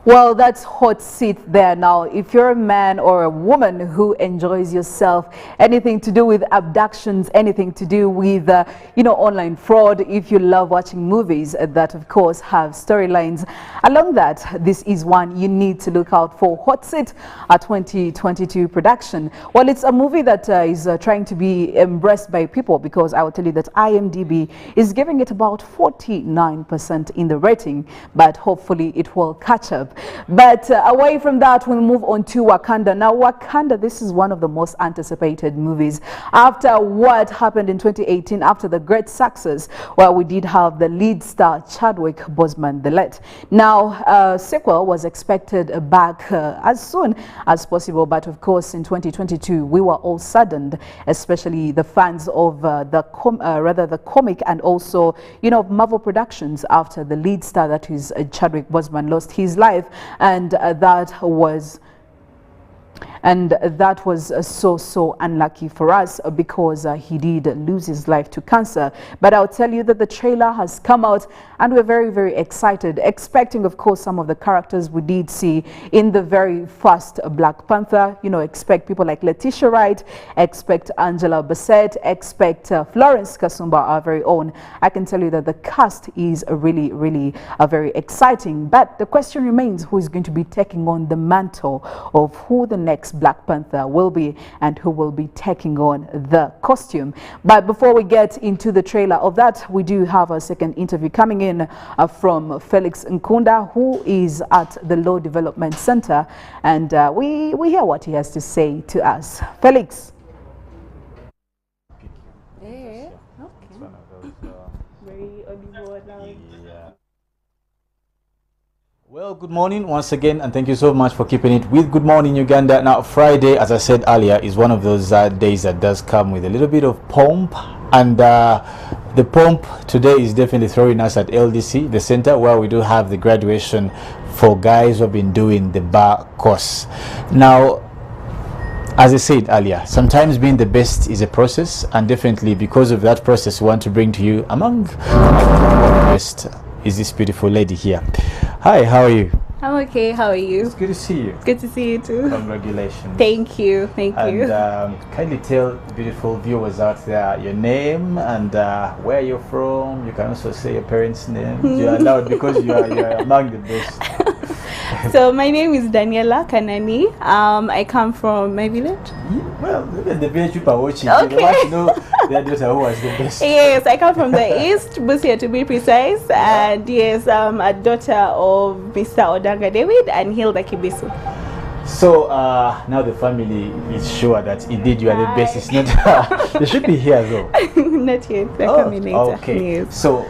Well, that's hot seat there. Now, if you're a man or a woman who enjoys yourself, anything to do with abductions, anything to do with, online fraud, if you love watching movies that, of course, have storylines along that, this is one you need to look out for. Hot Seat, a 2022 production. Well, it's a movie that is trying to be embraced by people, because I will tell you that IMDb is giving it about 49% in the rating, but hopefully it will catch up. But away from that, we'll move on to Wakanda. Now, Wakanda, this is one of the most anticipated movies after what happened in 2018, after the great success where we did have the lead star Chadwick Boseman, the late. Now, a sequel was expected back as soon as possible, but of course in 2022 we were all saddened, especially the fans of the comic and also Marvel Productions, after the lead star, that is Chadwick Boseman, lost his life. And that was so unlucky for us, because he did lose his life to cancer. But I'll tell you that the trailer has come out and we're very, very excited, expecting, of course, some of the characters we did see in the very first Black Panther. Expect people like Letitia Wright, expect Angela Bassett, expect Florence Kasumba, our very own. I can tell you that the cast is really, really very exciting. But the question remains, who is going to be taking on the mantle of who the next Black Panther will be and who will be taking on the costume. But before we get into the trailer of that, we do have a second interview coming in from Felix Nkunda, who is at the Law Development Center, and we hear what he has to say to us. Felix. Well, good morning once again, and thank you so much for keeping it with Good Morning Uganda. Now, Friday, as I said earlier, is one of those days that does come with a little bit of pomp, and the pomp today is definitely throwing us at LDC, the center where we do have the graduation for guys who have been doing the bar course. Now, As I said earlier, sometimes being the best is a process, and definitely because of that process, we want to bring to you among the best is this beautiful lady here. Hi, how are you? I'm okay. How are you? It's good to see you. Good to see you too. Congratulations. Thank you. Thank you. And kindly tell beautiful viewers out there your name and where you're from. You can also say your parents' names. You're allowed because you are among the best. So my name is Daniela Kanani. I come from my village. Well, look at the village people are watching. Okay. They want to know their daughter who was the best. Yes, I come from the east, Busia to be precise. And yes, I'm a daughter of Mr. Odanga David and Hilda Kibisu. So now the family is sure that indeed you are the best. It's not. They should be here though. Not yet. They're coming later. Okay. Yes. So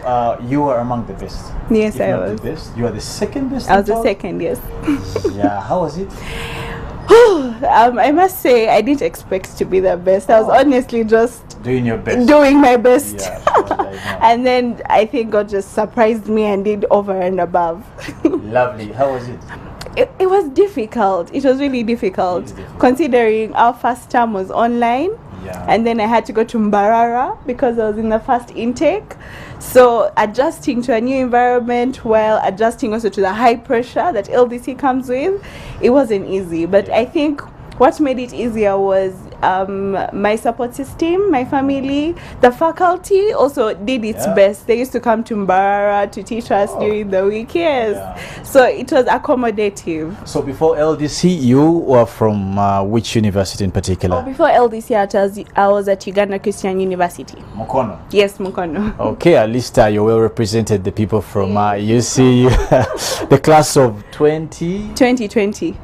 you are among the best. Yes, if I not was. The best. You are the second best. I was the second. Yes. Yeah. How was it? I must say I didn't expect to be the best. I was honestly just doing your best. Doing my best. Yeah, and then I think God just surprised me and did over and above. Lovely. How was it? It was difficult. It was really difficult, considering our first term was online. Yeah. And then I had to go to Mbarara because I was in the first intake. So adjusting to a new environment while adjusting also to the high pressure that LDC comes with, it wasn't easy. But I think what made it easier was my support system, my family, the faculty also did its best. They used to come to Mbarara to teach us during the week, So it was accommodative. So before LDC, you were from which university in particular? Before LDC, I was at Uganda Christian University. Mukono? Yes, Mukono. Okay, at least you well represented the people from UC, the class of 2020.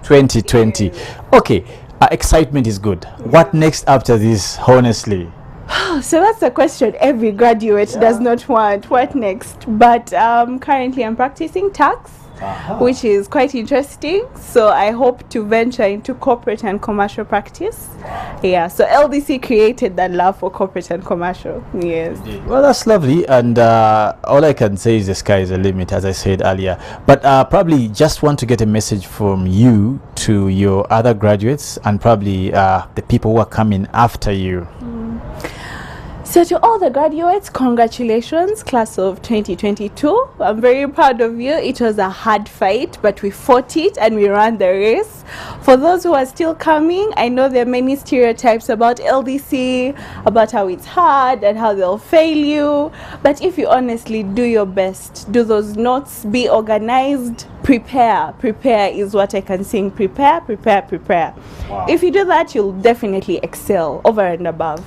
Okay. Excitement is good. What next after this, honestly? So that's the question every graduate does not want. What next? But currently I'm practicing tax, which is quite interesting. So I hope to venture into corporate and commercial practice. Yeah, so LDC created that love for corporate and commercial. Yes. Well, that's lovely. And all I can say is the sky is the limit, as I said earlier. But probably just want to get a message from you to your other graduates and probably the people who are coming after you. So to all the graduates, congratulations, class of 2022. I'm very proud of you. It was a hard fight, but we fought it and we ran the race. For those who are still coming, I know there are many stereotypes about LDC, about how it's hard and how they'll fail you. But if you honestly do your best, do those notes, be organized, prepare. Prepare is what I can sing. Prepare, prepare, prepare. Wow. If you do that, you'll definitely excel over and above.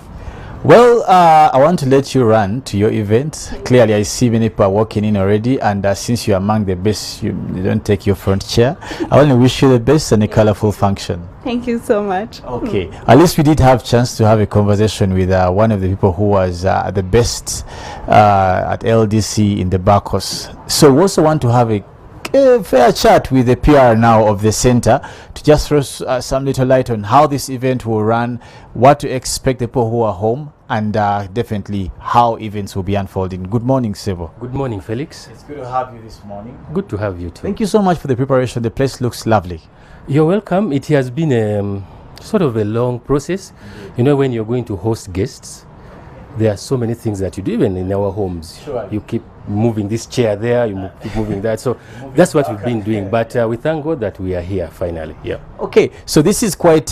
Well, I want to let you run to your event. Clearly, I see many people are walking in already, and since you're among the best, you don't take your front chair. I want to wish you the best and a colorful function. Thank you so much. Okay, at least we did have a chance to have a conversation with one of the people who was the best at LDC in the Bacchus. So we also want to have a fair chat with the PR now of the center to just throw some little light on how this event will run, what to expect the people who are home, and definitely how events will be unfolding. Good morning, Sebo. Good morning, Felix. It's good to have you this morning. Good to have you too. Thank you so much for the preparation. The place looks lovely. You're welcome. It has been sort of a long process. You know, when you're going to host guests, there are so many things that you do, even in our homes. Sure. You keep moving this chair there, keep moving that. So that's what we've been doing. But we thank God that we are here finally. Yeah. Okay, so this is quite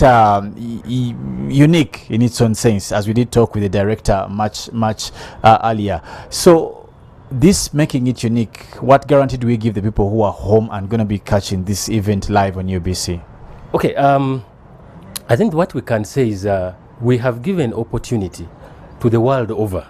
unique in its own sense, as we did talk with the director much earlier. So this making it unique, what guarantee do we give the people who are home and going to be catching this event live on UBC? Okay, I think what we can say is we have given opportunity to the world over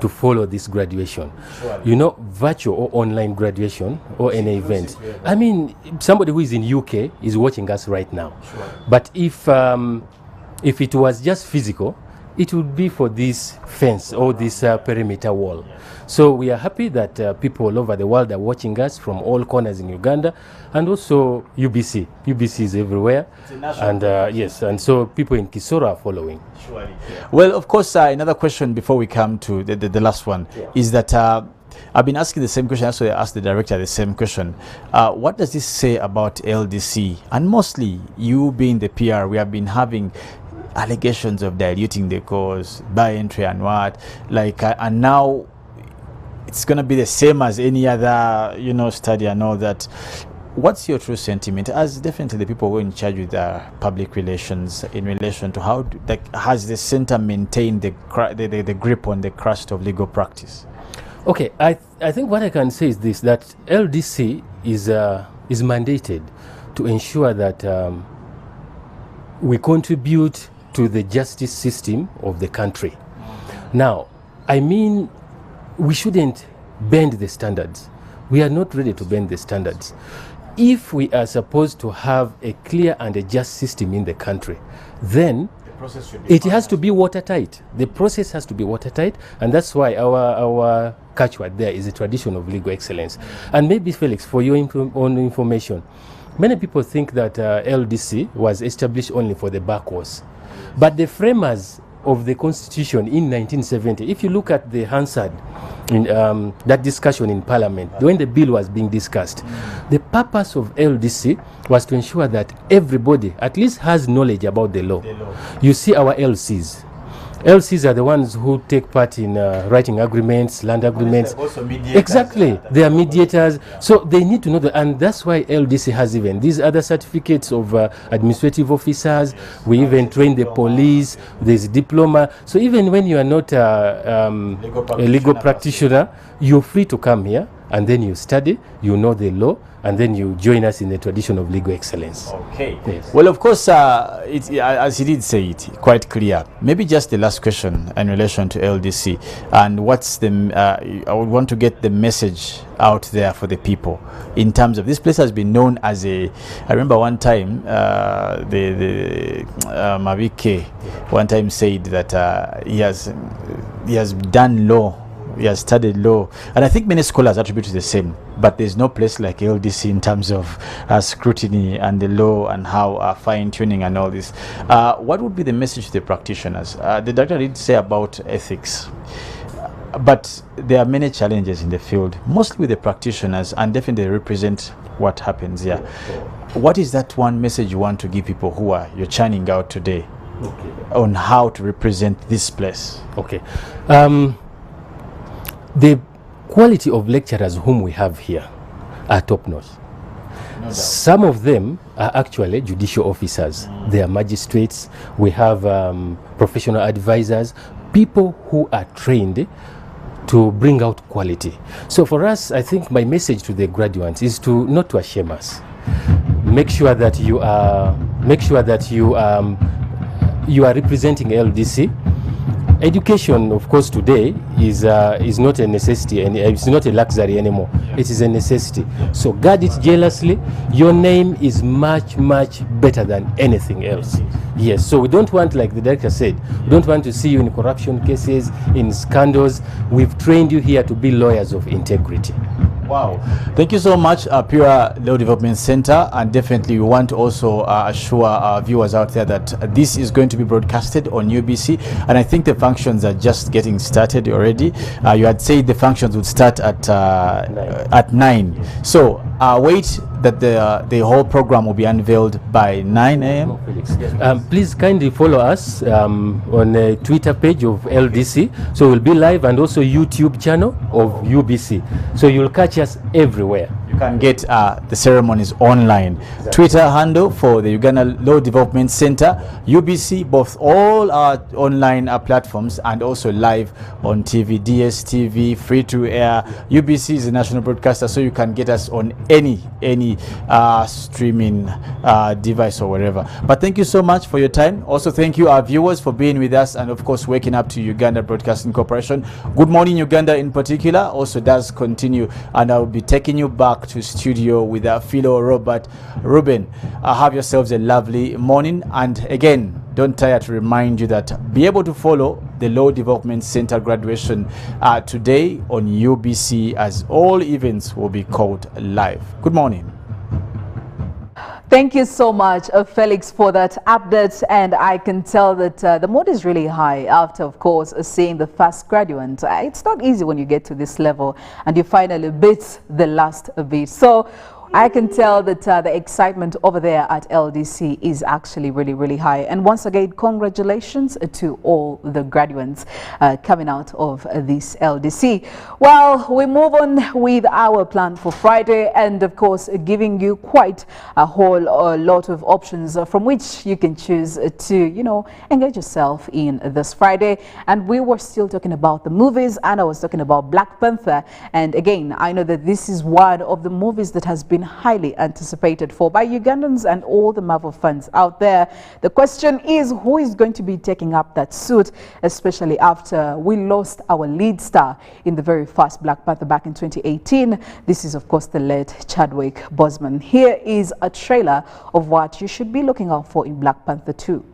to follow this graduation. Sure. You know, virtual or online graduation or any event. I mean, somebody who is in UK is watching us right now. Sure. But if it was just physical, it would be for this fence or this perimeter wall. So we are happy that people all over the world are watching us from all corners in Uganda, and also UBC. UBC is everywhere, and yes, and so people in Kisoro are following. Surely. Well, of course, another question before we come to the last one is that I've been asking the same question. Also, I asked the director the same question. What does this say about LDC? And mostly, you being the PR, we have been having allegations of diluting the course, by entry and what, like, and now it's going to be the same as any other, study and all that. What's your true sentiment, as definitely the people who are in charge with public relations, in relation to how has the center maintained the grip on the crust of legal practice? Okay, I think what I can say is this, that LDC is mandated to ensure that we contribute to the justice system of the country. Now, I mean, we shouldn't bend the standards. We are not ready to bend the standards. If we are supposed to have a clear and a just system in the country, then it has to be watertight. The process has to be watertight, and that's why our catchword there is a tradition of legal excellence. And maybe, Felix, for your own information, many people think that LDC was established only for the backwards. But the framers of the Constitution in 1970, if you look at the Hansard, in that discussion in Parliament, when the bill was being discussed, the purpose of LDC was to ensure that everybody at least has knowledge about the law. You see our LCs. LCs are the ones who take part in writing agreements, land agreements. Exactly, they are mediators. So they need to know that, and that's why LDC has even these other certificates of administrative officers. We even train the police. There's diploma. So even when you are not a legal practitioner, you're free to come here, and then you study, you know the law, and then you join us in the tradition of legal excellence. Okay. Yes. Well, of course, as he did say it, quite clear. Maybe just the last question in relation to LDC, and what's the, I would want to get the message out there for the people in terms of, this place has been known as a, I remember one time, the Mavike one time said that he has done law. He has studied law, and I think many scholars attribute to the same, but there's no place like LDC in terms of scrutiny and the law and how fine-tuning and all this. What would be the message to the practitioners? The doctor did say about ethics, but there are many challenges in the field, mostly with the practitioners, and definitely they represent what happens here. What is that one message you want to give people who are you're churning out today on how to represent this place? Okay. The quality of lecturers whom we have here are top-notch. Some of them are actually judicial officers. They are magistrates. We have professional advisors, people who are trained to bring out quality. So for us, I think my message to the graduates is to not to shame us. Make sure that you are representing LDC. Education, of course, today is not a necessity, and it's not a luxury anymore. It is a necessity. So guard it jealously. Your name is much, much better than anything else. Yes. So we don't want, like the director said, we don't want to see you in corruption cases, in scandals. We've trained you here to be lawyers of integrity. Wow. Thank you so much, Pure Law Development Center, and definitely we want to also assure our viewers out there that this is going to be broadcasted on UBC, and I think the functions are just getting started already. You had said the functions would start at 9. So wait that the whole program will be unveiled by 9 a.m. Please kindly follow us on a Twitter page of LDC. So we'll be live, and also YouTube channel of UBC. So you'll catch us everywhere. You can get the ceremonies online. Exactly. Twitter handle for the Uganda Law Development Center, UBC, both all our online platforms, and also live on TV, DSTV, free to air. UBC is a national broadcaster, so you can get us on any streaming device or whatever. But thank you so much for your time. Also, thank you our viewers for being with us, and of course waking up to Uganda Broadcasting Corporation. Good Morning Uganda in particular also does continue, and I'll be taking you back to studio with Philo, Robert, Ruben. Have yourselves a lovely morning, and again, don't tire to remind you that be able to follow the Law Development Center graduation today on UBC, as all events will be called live. Good morning. Thank you so much, Felix, for that update. And I can tell that the mood is really high after, of course, seeing the first graduate. It's not easy when you get to this level and you finally beat the last bit. So I can tell that the excitement over there at LDC is actually really high. And once again, congratulations to all the graduates coming out of this LDC. Well, we move on with our plan for Friday, and of course giving you quite a whole lot of options from which you can choose to, you know, engage yourself in this Friday. And we were still talking about the movies, and I was talking about Black Panther. And again, I know that this is one of the movies that has been highly anticipated for by Ugandans and all the Marvel fans out there. The question is, who is going to be taking up that suit, especially after we lost our lead star in the very first Black Panther back in 2018. This is, of course, the late Chadwick Boseman. Here is a trailer of what you should be looking out for in Black Panther 2.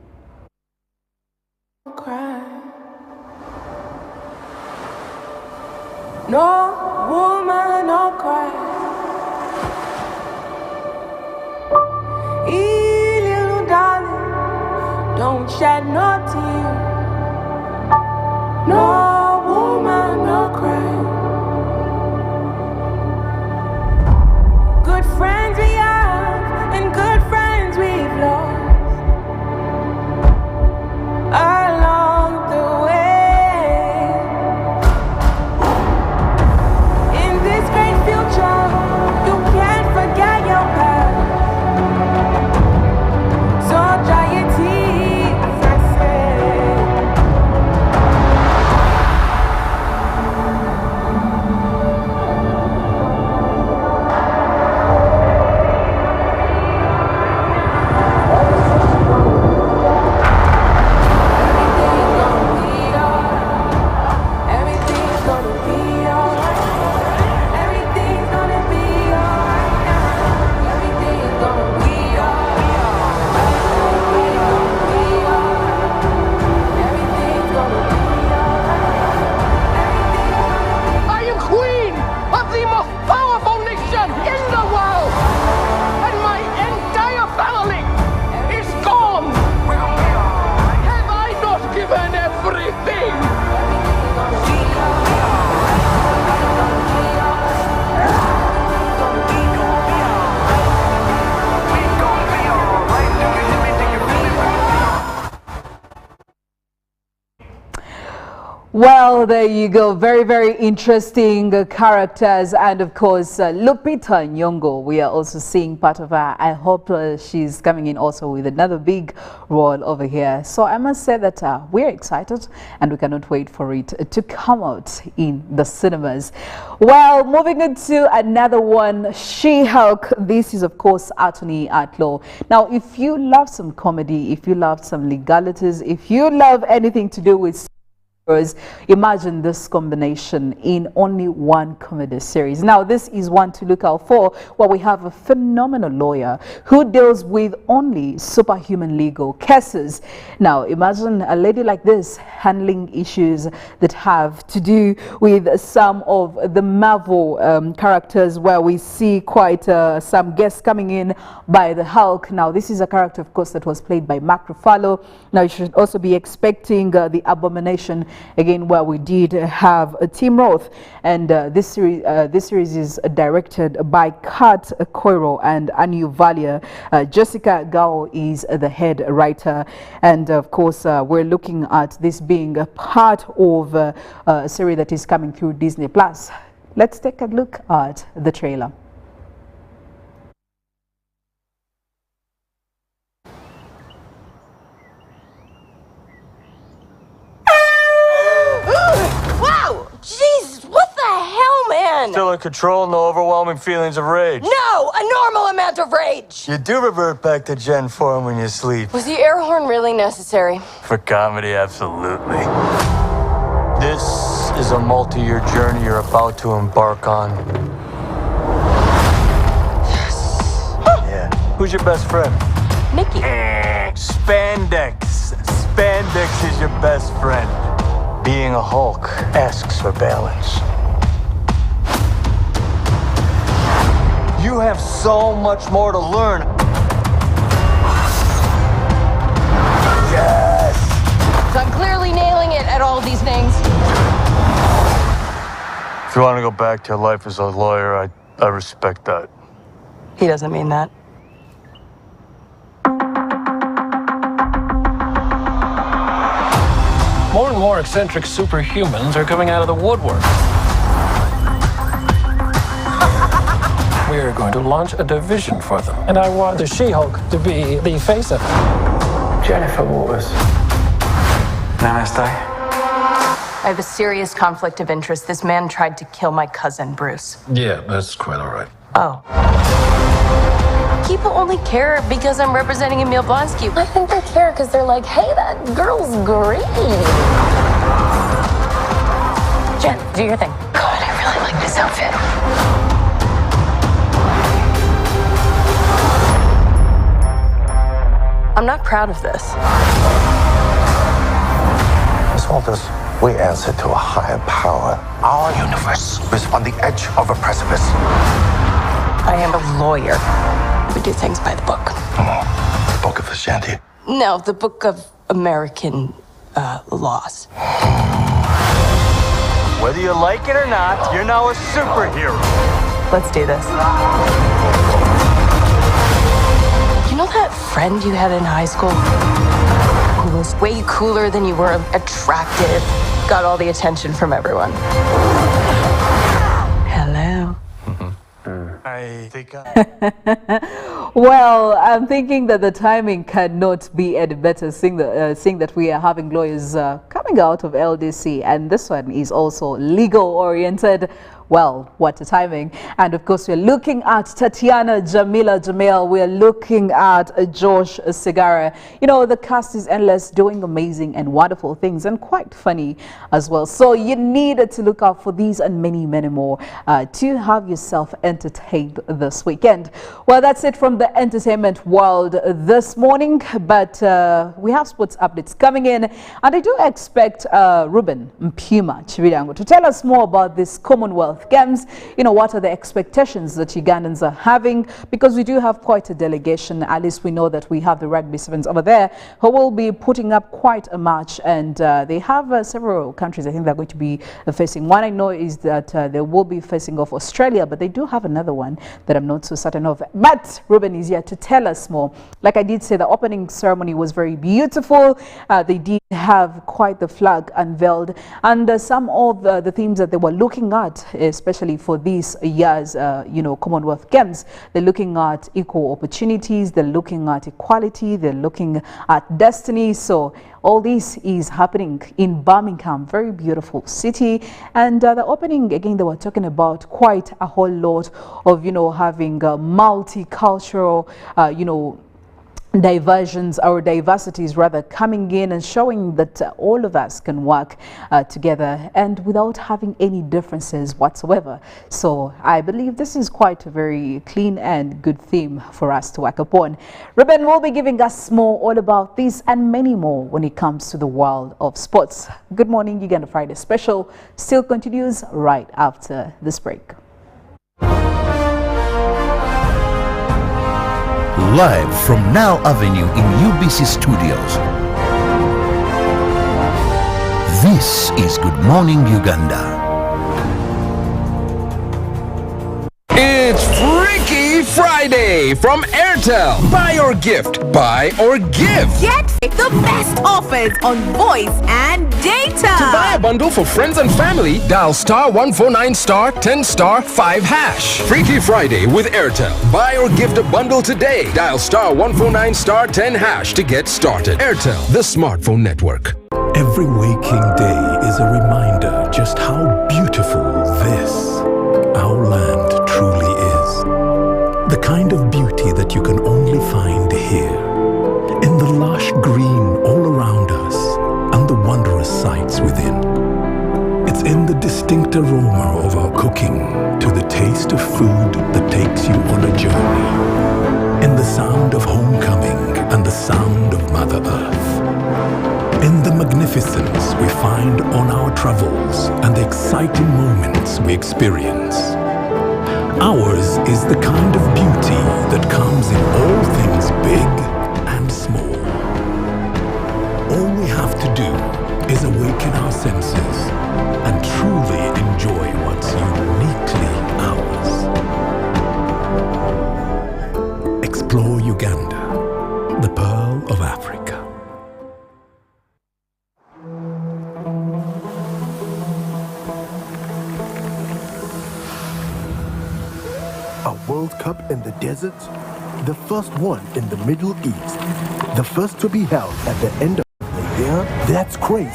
No woman, no cry. Hey, little darling, don't shed no tear. No woman, no cry. Good friends we have, and good friends we've lost along the way. In this great future, you can't forget your past. So dry your tears, I say. Well, there you go. Very interesting characters. And of course, Lupita Nyong'o, we are also seeing part of her. I hope she's coming in also with another big role over here. So I must say that we're excited and we cannot wait for it to come out in the cinemas. Well, moving into another one, She-Hulk. This is, of course, Attorney at Law. Now, if you love some comedy, if you love some legalities, if you love anything to do with imagine this combination in only one comedy series. Now, this is one to look out for, where we have a phenomenal lawyer who deals with only superhuman legal cases. Now, imagine a lady like this handling issues that have to do with some of the Marvel characters, where we see quite some guests coming in by the Hulk. Now, this is a character, of course, that was played by Mark Ruffalo. Now, you should also be expecting the Abomination again, where we did have Tim Roth, and this series is directed by Kat Koiro and Anu Valia. Jessica Gao is the head writer, and of course we're looking at this being a part of a series that is coming through Disney Plus. Let's take a look at the trailer. Still in control, no overwhelming feelings of rage. No! A normal amount of rage! You do revert back to Gen form when you sleep. Was the air horn really necessary? For comedy, absolutely. This is a multi-year journey you're about to embark on. Yes! Yeah. Who's your best friend? Mickey. Spandex. Spandex is your best friend. Being a Hulk asks for balance. You have so much more to learn. Yes! So I'm clearly nailing it at all these things. If you want to go back to your life as a lawyer, I respect that. He doesn't mean that. More and more eccentric superhumans are coming out of the woodwork. We're going to launch a division for them, and I want the She-Hulk to be the face of it. Jennifer Waters. Namaste. I have a serious conflict of interest. This man tried to kill my cousin, Bruce. Yeah, that's quite all right. Oh. People only care because I'm representing Emil Blonsky. I think they care because they're like, hey, that girl's great. Jen, do your thing. God, I really like this outfit. I'm not proud of this. Miss Walters, we answer to a higher power. Our universe is on the edge of a precipice. I am a lawyer. We do things by the book. The Book of Ashanti. No, the Book of American laws. Whether you like it or not, you're now a superhero. Let's do this. You know that friend you had in high school? Who was way cooler than you were, attractive, got all the attention from everyone. Hello. I think Well, I'm thinking that the timing cannot be any better, seeing that we are having lawyers coming out of LDC, and this one is also legal-oriented. Well, what a timing. And of course, we're looking at Tatiana Jamila Jamil. We're looking at Josh Segara. You know, the cast is endless, doing amazing and wonderful things, and quite funny as well. So you need to look out for these and many, many more to have yourself entertained this weekend. Well, that's it from the entertainment world this morning. But we have sports updates coming in. And I do expect Ruben Mpuma Chividango to tell us more about this Commonwealth Games. You know, what are the expectations that Ugandans are having, because we do have quite a delegation. At least we know that we have the rugby sevens over there who will be putting up quite a match, and they have several countries I think they're going to be facing. One I know is that they will be facing off Australia, but they do have another one that I'm not so certain of. But Ruben is here to tell us more. Like I did say, the opening ceremony was very beautiful. They did have quite the flag unveiled, and some of the themes that they were looking at, especially for this year's Commonwealth Games, they're looking at equal opportunities, they're looking at equality, they're looking at destiny. So all this is happening in Birmingham, very beautiful city. And the opening, again, they were talking about quite a whole lot of having multicultural diversions or diversities rather coming in and showing that all of us can work together and without having any differences whatsoever. So I believe this is quite a very clean and good theme for us to work upon. Ruben will be giving us more all about this and many more when it comes to the world of sports. Good morning, Uganda Friday Special still continues right after this break. Live from Now Avenue in UBC Studios. This is Good Morning Uganda. It's Freaky Friday from Airtel. Buy or gift. Buy or give. Get the best offers on voice and data. To buy a bundle for friends and family, dial *149 *10 5 hash. Freaky Friday with Airtel. Buy or gift a bundle today. Dial *149 *10 hash to get started. Airtel, the smartphone network. Every waking day is a reminder just how beautiful this, our land, truly is. The kind of beauty that you can only find here. In the lush green all around us and the wondrous sights within. It's in the distinct aroma of our cooking to the taste of food that takes you on a journey. In the sound of homecoming and the sound of Mother Earth. In the magnificence we find on our travels and the exciting moments we experience. Ours is the kind of beauty that comes in all things big and small. All we have to do is awaken our senses and truly enjoy what's uniquely ours. Uganda, the pearl of Africa. A World Cup in the desert? The first one in the Middle East. The first to be held at the end of the year? That's crazy.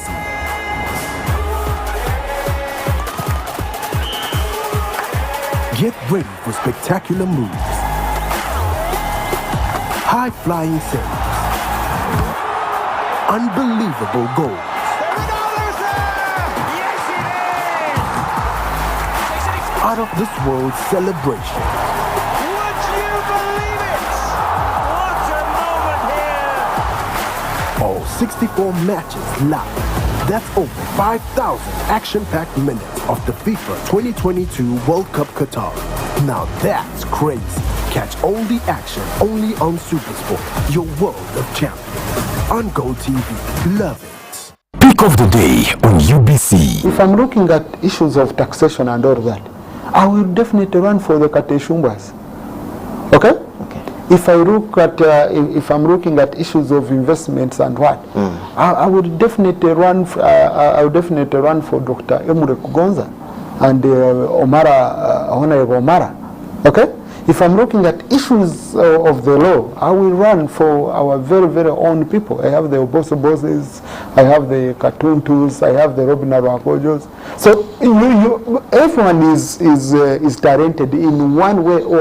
Get ready for spectacular moves, high-flying saves, unbelievable goals, out-of-this-world celebrations. Would you believe it? What a moment here! All 64 matches live. That's over 5,000 action-packed minutes of the FIFA 2022 World Cup Qatar. Now that's crazy. Catch all the action only on SuperSport, your world of champions. On Go TV. Love it. Pick of the day on UBC. If I'm looking at issues of taxation and all that, I will definitely run for the Kateshumbas. Okay? If I look at, if I'm looking at issues of investments and what, I would definitely run. I would definitely run for Dr. Emure Kugonza and Honorable Omara. Okay. If I'm looking at issues of the law, I will run for our very, very own people. I have the Oboso Bosses, I have the Katuntus, I have the Robin Arwakojos. So everyone is talented in one way or